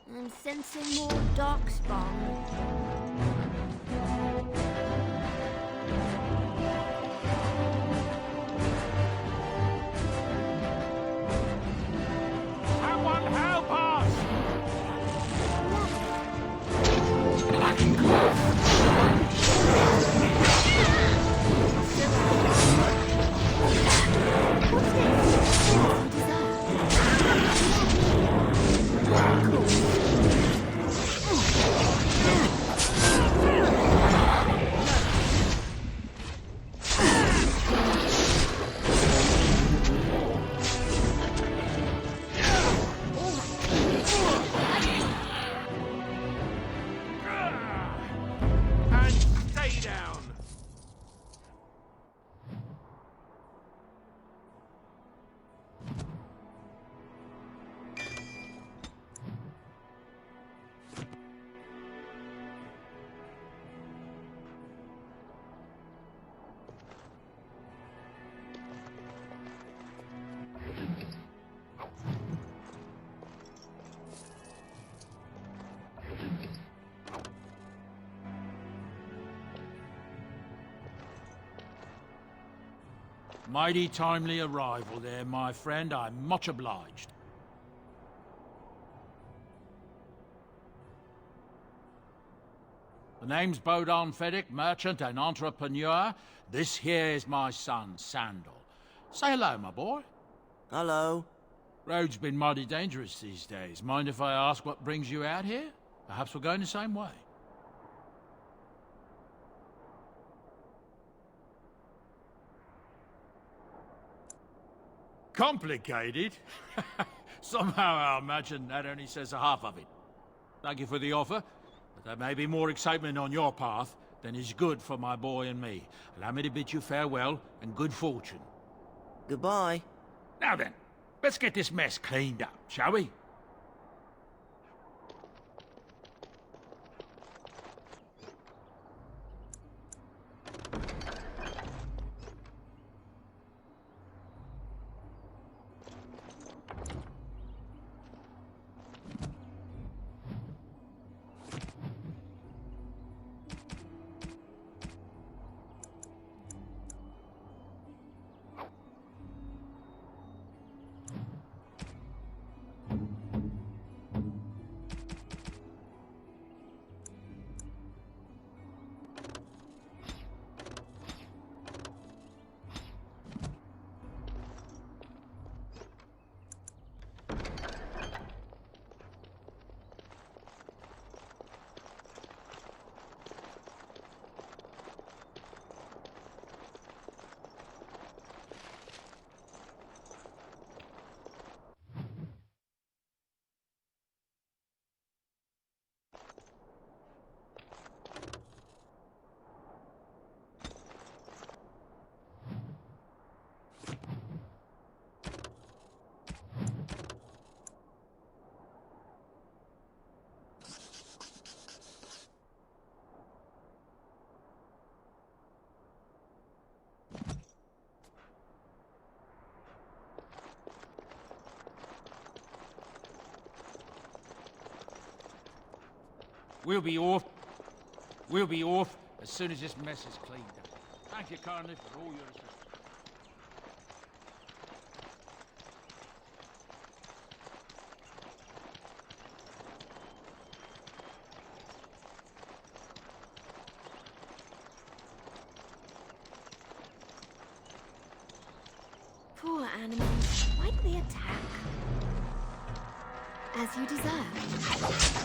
I'm sensing more Darkspawn. Someone help us! And stay down! Mighty timely arrival there, my friend. I'm much obliged. The name's Bodon Feddick, merchant and entrepreneur. This here is my son, Sandal. Say hello, my boy. Hello. Road's been mighty dangerous these days. Mind if I ask what brings you out here? Perhaps we're going the same way. Complicated? Somehow I imagine that only says a half of it. Thank you for the offer, but there may be more excitement on your path than is good for my boy and me. Allow me to bid you farewell and good fortune. Goodbye. Now then, let's get this mess cleaned up, shall we? We'll be off. We'll be off as soon as this mess is cleaned up. Thank you kindly for all your assistance. Poor animals. Why do they attack? As you deserve.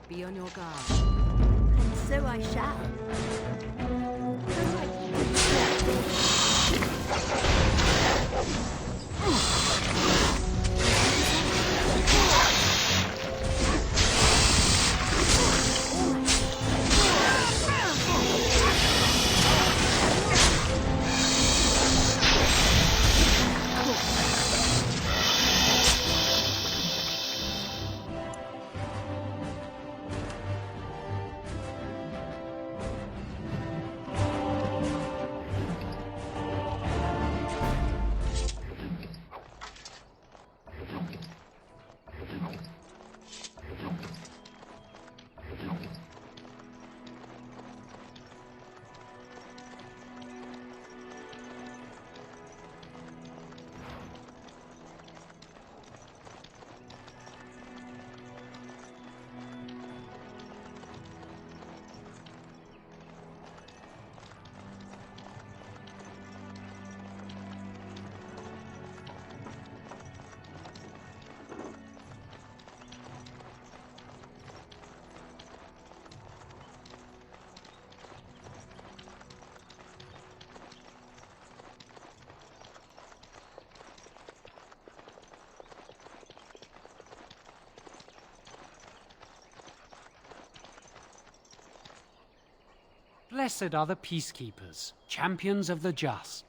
Be on your guard. And so I shall. Blessed are the peacekeepers, champions of the just.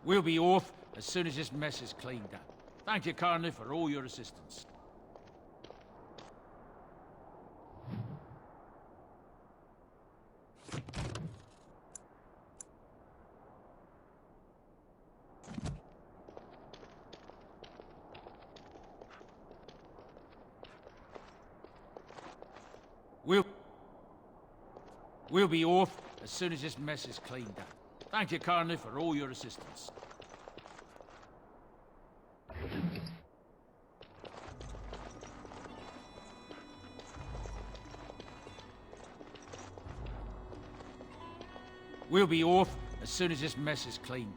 We'll be off as soon as this mess is cleaned up. Thank you, Carney, for all your assistance. We'll be off as soon as this mess is cleaned up. Thank you, Carney, for all your assistance. We'll be off as soon as this mess is clean.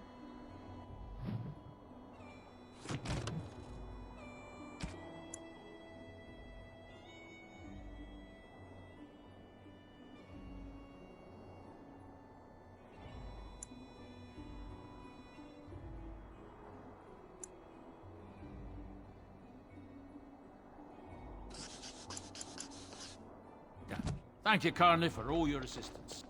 Thank you kindly for all your assistance.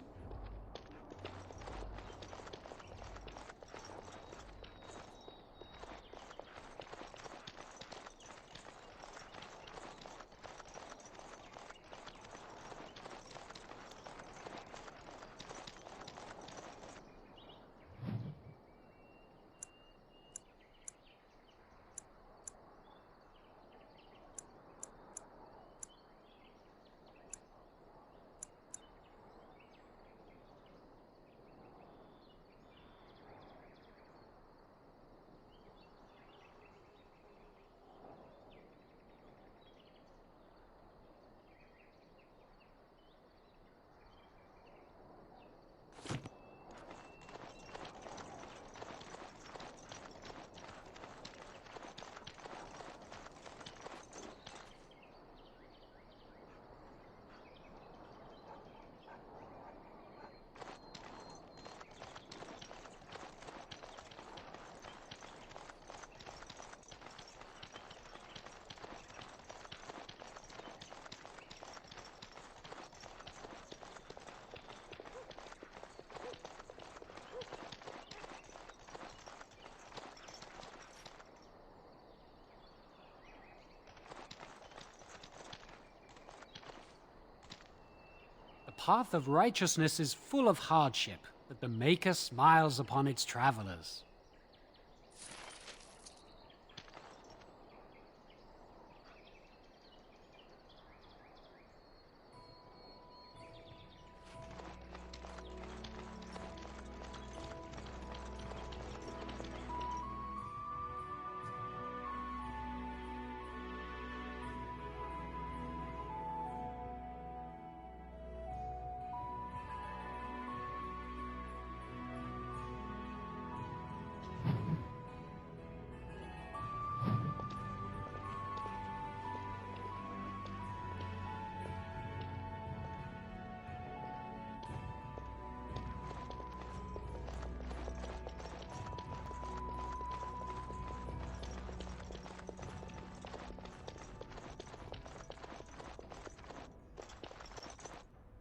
The path of righteousness is full of hardship, but the Maker smiles upon its travelers.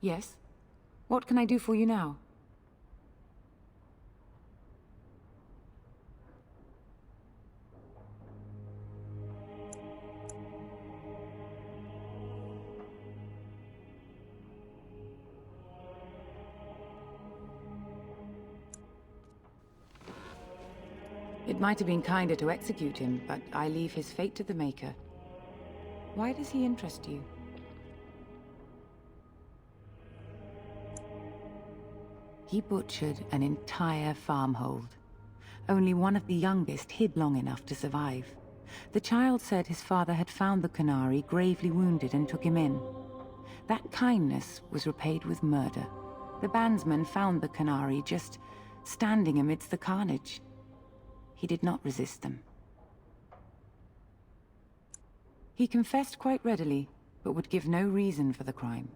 Yes? What can I do for you now? It might have been kinder to execute him, but I leave his fate to the Maker. Why does he interest you? He butchered an entire farmhold. Only one of the youngest hid long enough to survive. The child said his father had found the Qunari gravely wounded and took him in. That kindness was repaid with murder. The bandsman found the Qunari just standing amidst the carnage. He did not resist them. He confessed quite readily, but would give no reason for the crime.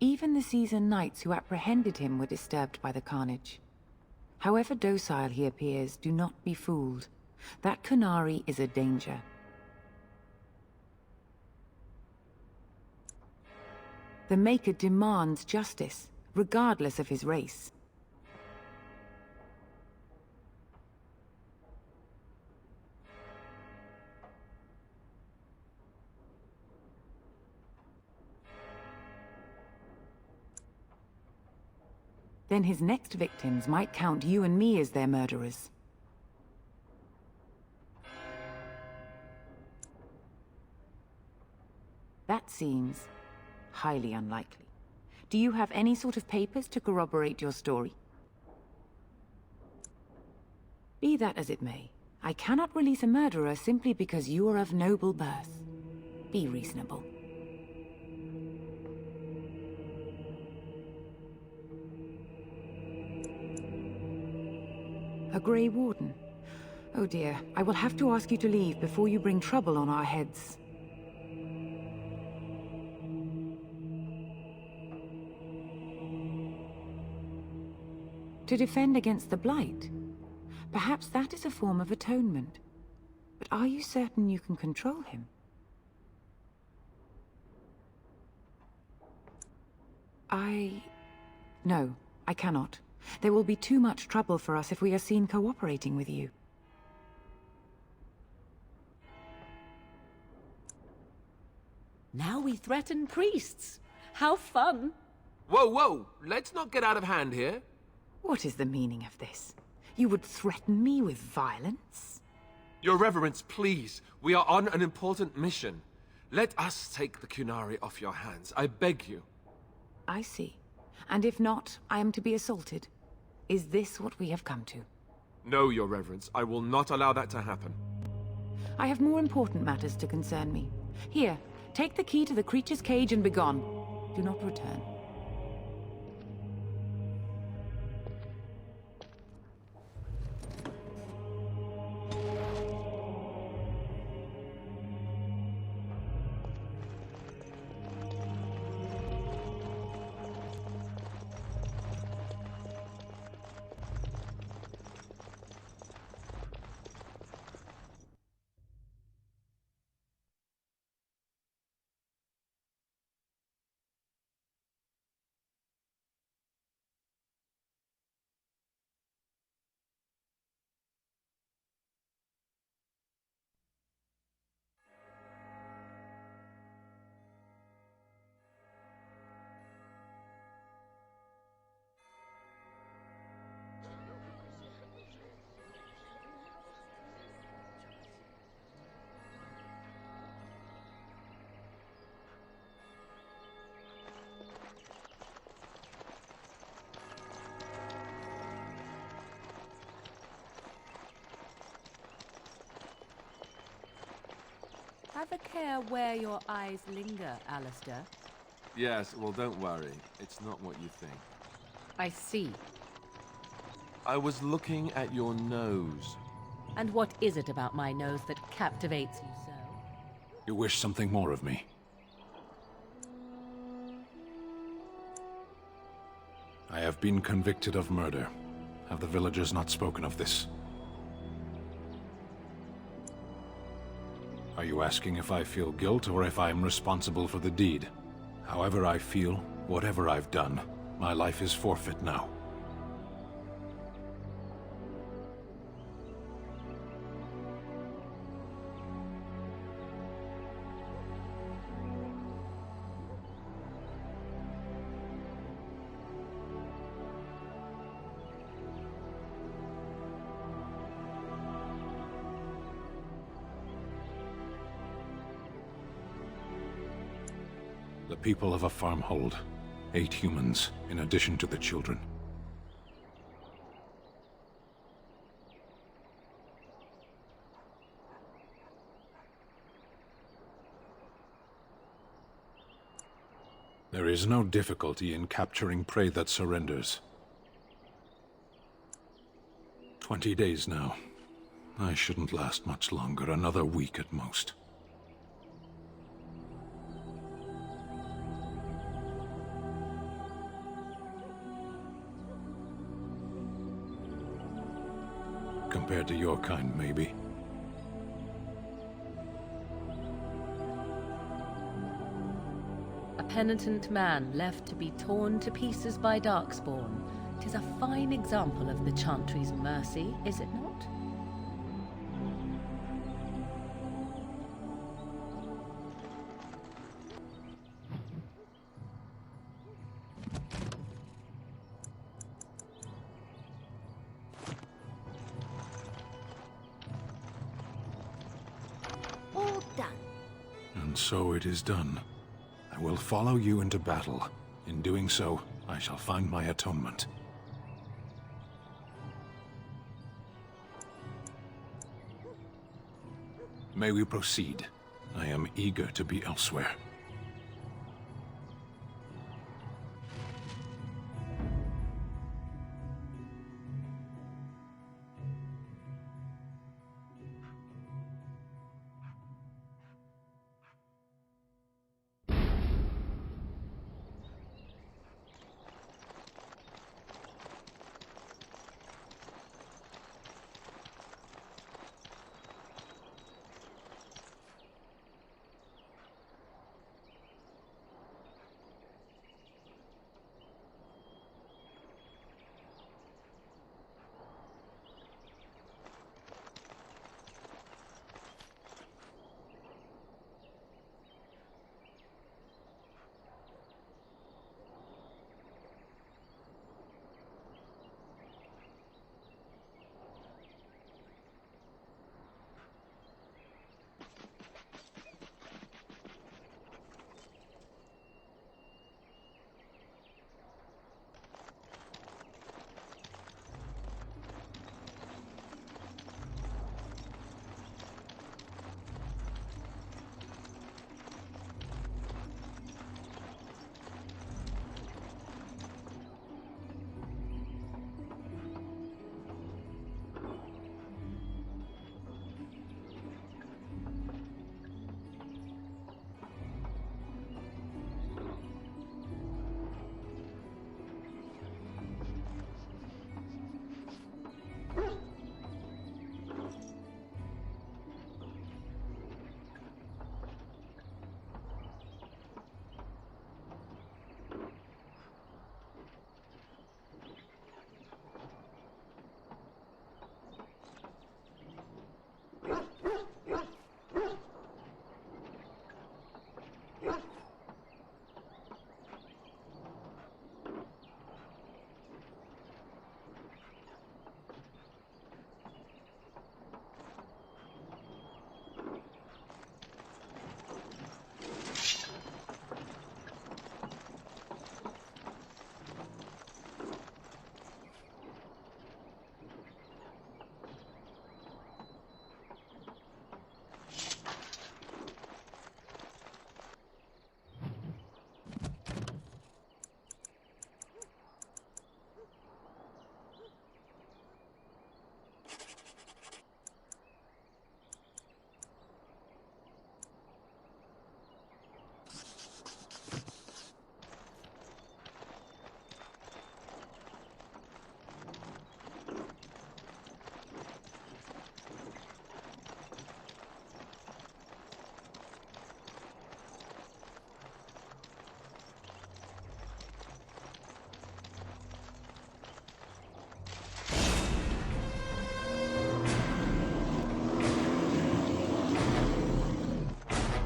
Even the seasoned knights who apprehended him were disturbed by the carnage. However docile he appears, do not be fooled. That Qunari is a danger. The Maker demands justice, regardless of his race. Then his next victims might count you and me as their murderers. That seems highly unlikely. Do you have any sort of papers to corroborate your story? Be that as it may, I cannot release a murderer simply because you are of noble birth. Be reasonable. A Grey Warden? Oh dear, I will have to ask you to leave before you bring trouble on our heads. To defend against the Blight? Perhaps that is a form of atonement. But are you certain you can control him? No, I cannot. There will be too much trouble for us if we are seen cooperating with you. Now we threaten priests. How fun! Whoa, whoa! Let's not get out of hand here. What is the meaning of this? You would threaten me with violence? Your Reverence, please. We are on an important mission. Let us take the Qunari off your hands. I beg you. I see. And if not, I am to be assaulted. Is this what we have come to? No, Your Reverence. I will not allow that to happen. I have more important matters to concern me. Here, take the key to the creature's cage and begone. Do not return. Have a care where your eyes linger, Alistair. Yes, well, don't worry. It's not what you think. I see. I was looking at your nose. And what is it about my nose that captivates you so? You wish something more of me? I have been convicted of murder. Have the villagers not spoken of this? Are you asking if I feel guilt or if I am responsible for the deed? However I feel, whatever I've done, my life is forfeit now. The people of a farmhold. 8 humans, in addition to the children. There is no difficulty in capturing prey that surrenders. 20 days now. I shouldn't last much longer, another week at most. Compared to your kind, maybe. A penitent man left to be torn to pieces by Darkspawn. 'Tis a fine example of the Chantry's mercy, is it not? All done. And so it is done. I will follow you into battle. In doing so, I shall find my atonement. May we proceed? I am eager to be elsewhere.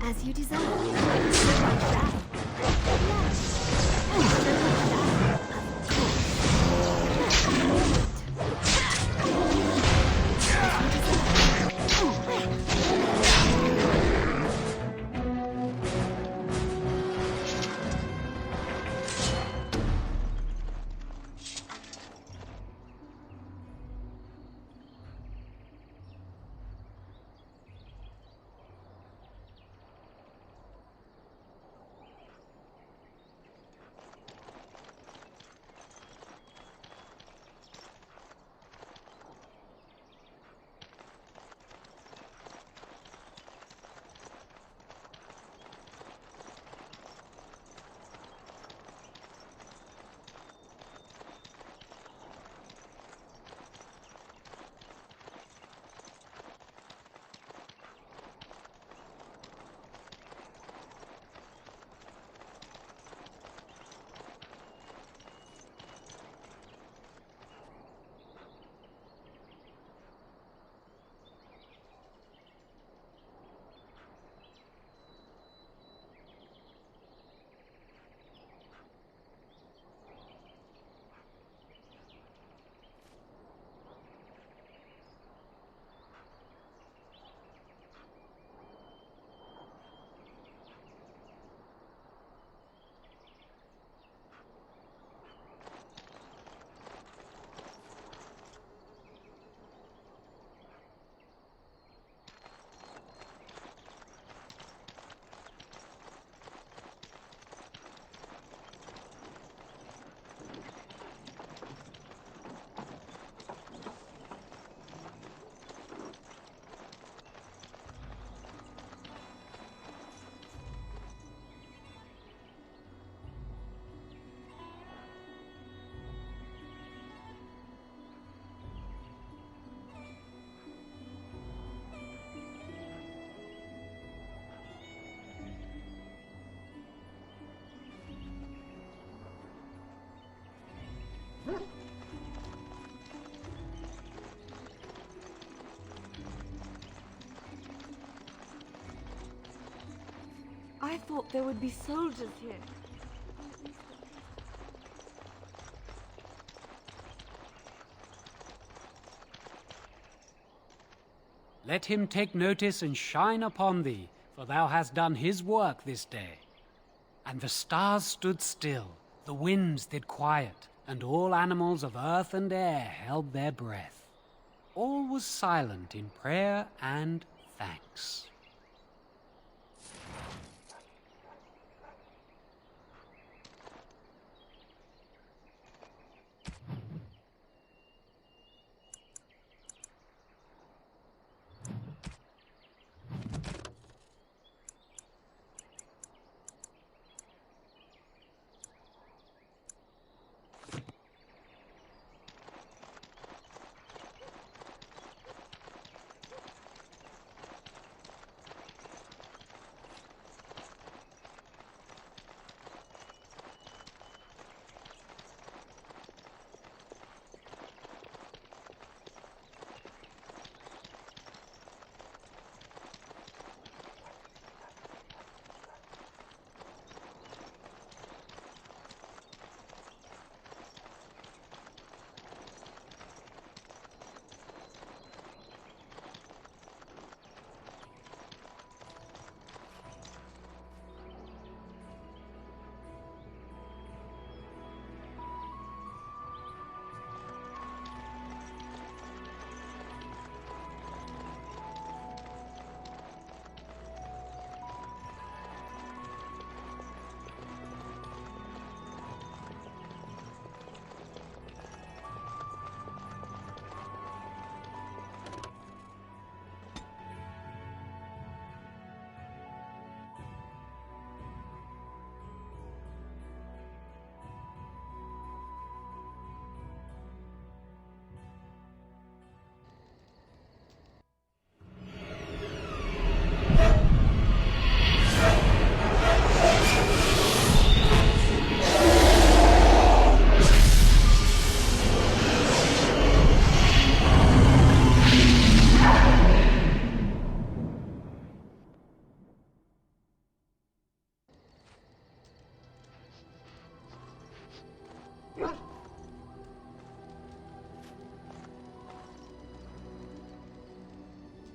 As you desire. So much that. Yes. So much that. Of course. I thought there would be soldiers here. Let him take notice and shine upon thee, for thou hast done his work this day. And the stars stood still, the winds did quiet, and all animals of earth and air held their breath. All was silent in prayer and thanks.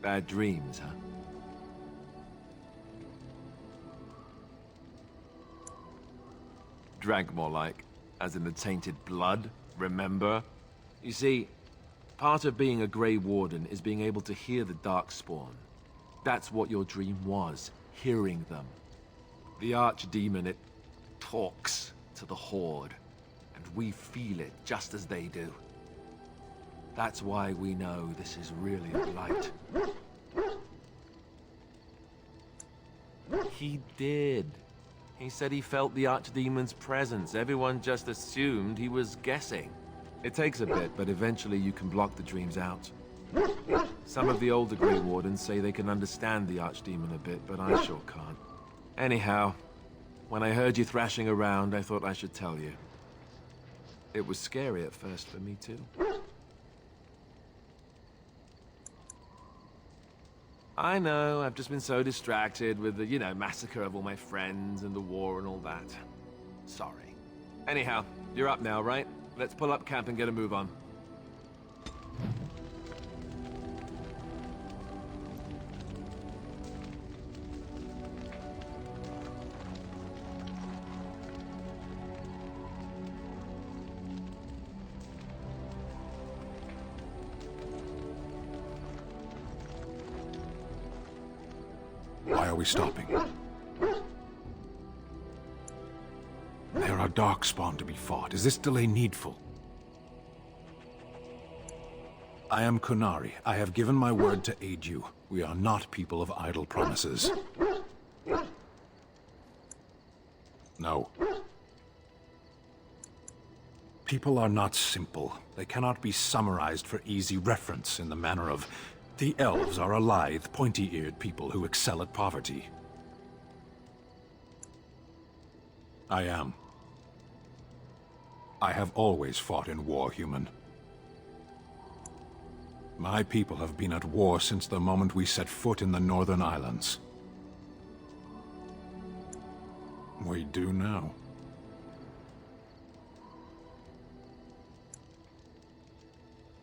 Bad dreams, huh? Drank more like, as in the tainted blood, remember? You see, part of being a Grey Warden is being able to hear the Darkspawn. That's what your dream was, hearing them. The Archdemon, it talks to the Horde, and we feel it just as they do. That's why we know this is really a blight. He did. He said he felt the Archdemon's presence. Everyone just assumed he was guessing. It takes a bit, but eventually you can block the dreams out. Some of the older Grey Wardens say they can understand the Archdemon a bit, but I sure can't. Anyhow, when I heard you thrashing around, I thought I should tell you. It was scary at first for me, too. I know, I've just been so distracted with the, massacre of all my friends and the war and all that. Sorry. Anyhow, you're up now, right? Let's pull up camp and get a move on. Why are we stopping? There are Darkspawn to be fought. Is this delay needful? I am Qunari. I have given my word to aid you. We are not people of idle promises. No. People are not simple. They cannot be summarized for easy reference in the manner of... The elves are a lithe, pointy-eared people who excel at poverty. I am. I have always fought in war, human. My people have been at war since the moment we set foot in the Northern Islands. We do now.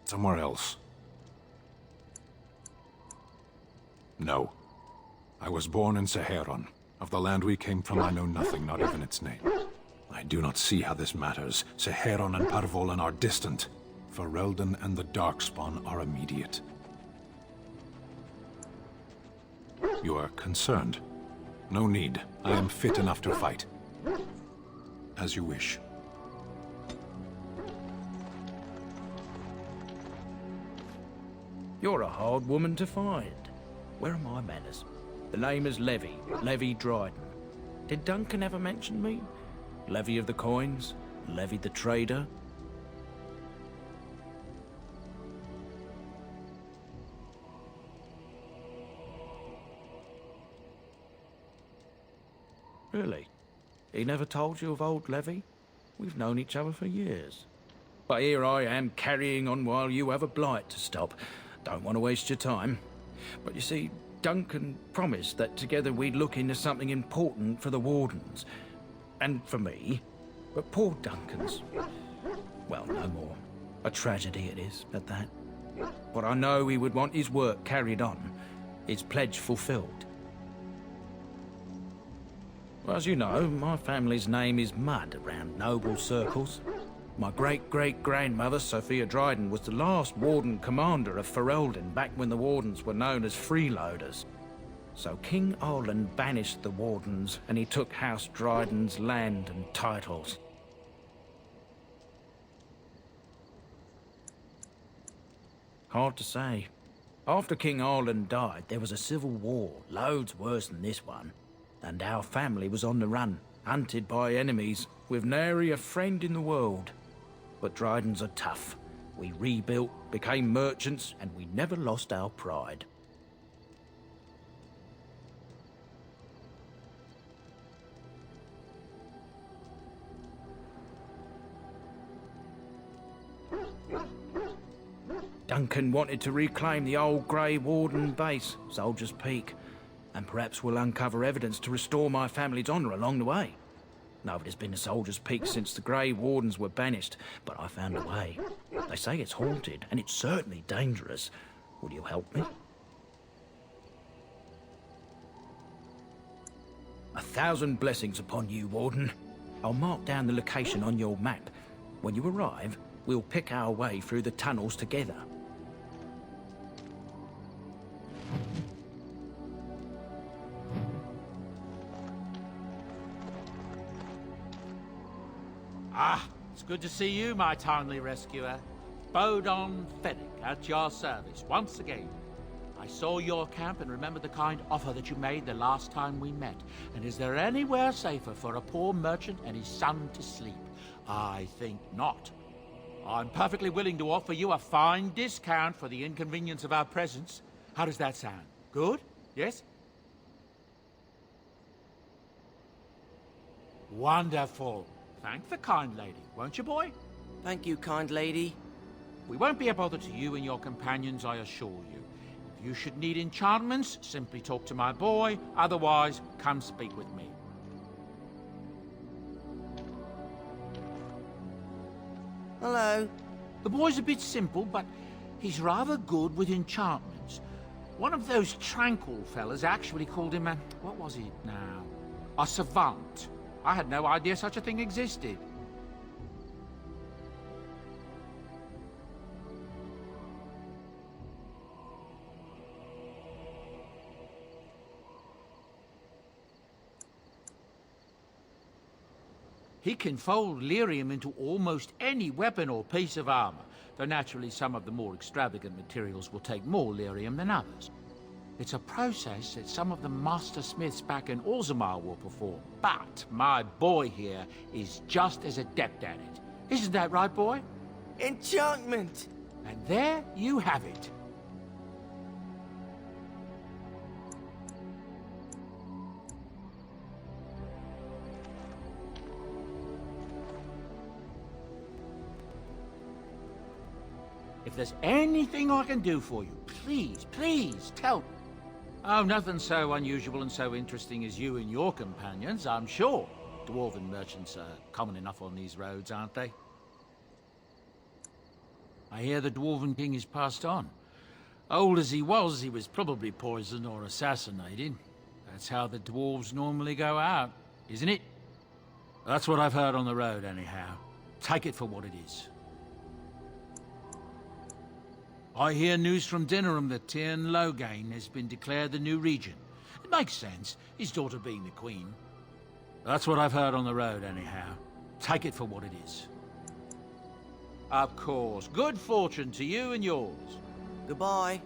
Somewhere else. No. I was born in Seheron. Of the land we came from, I know nothing, not even its name. I do not see how this matters. Seheron and Parvolan are distant. Ferelden and the Darkspawn are immediate. You are concerned. No need. I am fit enough to fight. As you wish. You're a hard woman to find. Where are my manners? The name is Levy. Levy Dryden. Did Duncan ever mention me? Levy of the Coins? Levy the Trader? Really? He never told you of old Levy? We've known each other for years. But here I am carrying on while you have a blight to stop. Don't want to waste your time. But you see, Duncan promised that together we'd look into something important for the Wardens. And for me. But poor Duncan's... well, no more. A tragedy it is, at that. But I know he would want his work carried on. His pledge fulfilled. Well, as you know, my family's name is mud around noble circles. My great-great-grandmother, Sophia Dryden, was the last Warden Commander of Ferelden back when the Wardens were known as freeloaders. So King Arland banished the Wardens, and he took House Dryden's land and titles. Hard to say. After King Arland died, there was a civil war, loads worse than this one. And our family was on the run, hunted by enemies, with nary a friend in the world. But Drydens are tough. We rebuilt, became merchants, and we never lost our pride. Duncan wanted to reclaim the old Grey Warden base, Soldier's Peak, and perhaps we'll uncover evidence to restore my family's honour along the way. Nobody's been to Soldier's Peak since the Grey Wardens were banished, but I found a way. They say it's haunted, and it's certainly dangerous. Will you help me? 1,000 blessings upon you, Warden. I'll mark down the location on your map. When you arrive, we'll pick our way through the tunnels together. Ah, it's good to see you, my timely rescuer. Bodon Fennec at your service once again. I saw your camp and remembered the kind offer that you made the last time we met. And is there anywhere safer for a poor merchant and his son to sleep? I think not. I'm perfectly willing to offer you a fine discount for the inconvenience of our presence. How does that sound? Good? Yes? Wonderful. Thank the kind lady, won't you, boy? Thank you, kind lady. We won't be a bother to you and your companions, I assure you. If you should need enchantments, simply talk to my boy. Otherwise, come speak with me. Hello. The boy's a bit simple, but he's rather good with enchantments. One of those tranquil fellas actually called him a... what was it now? A savant. I had no idea such a thing existed. He can fold lyrium into almost any weapon or piece of armor, though naturally some of the more extravagant materials will take more lyrium than others. It's a process that some of the master smiths back in Orzammar will perform, but my boy here is just as adept at it. Isn't that right, boy? Enchantment! And there you have it. If there's anything I can do for you, please tell me. Oh, nothing so unusual and so interesting as you and your companions, I'm sure. Dwarven merchants are common enough on these roads, aren't they? I hear the Dwarven King is passed on. Old as he was probably poisoned or assassinated. That's how the dwarves normally go out, isn't it? That's what I've heard on the road, anyhow. Take it for what it is. I hear news from Dinnerham that Tyrn Loghain has been declared the new regent. It makes sense, his daughter being the queen. That's what I've heard on the road, anyhow. Take it for what it is. Of course. Good fortune to you and yours. Goodbye.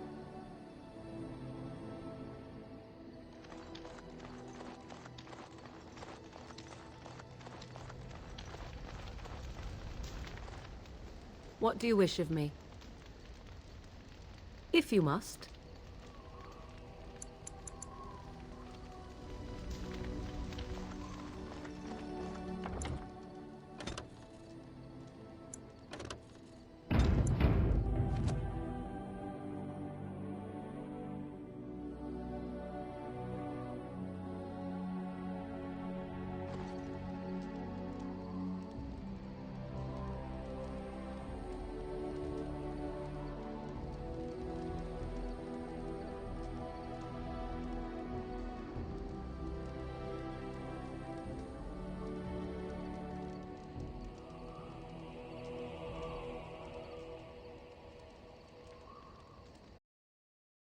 What do you wish of me? If you must,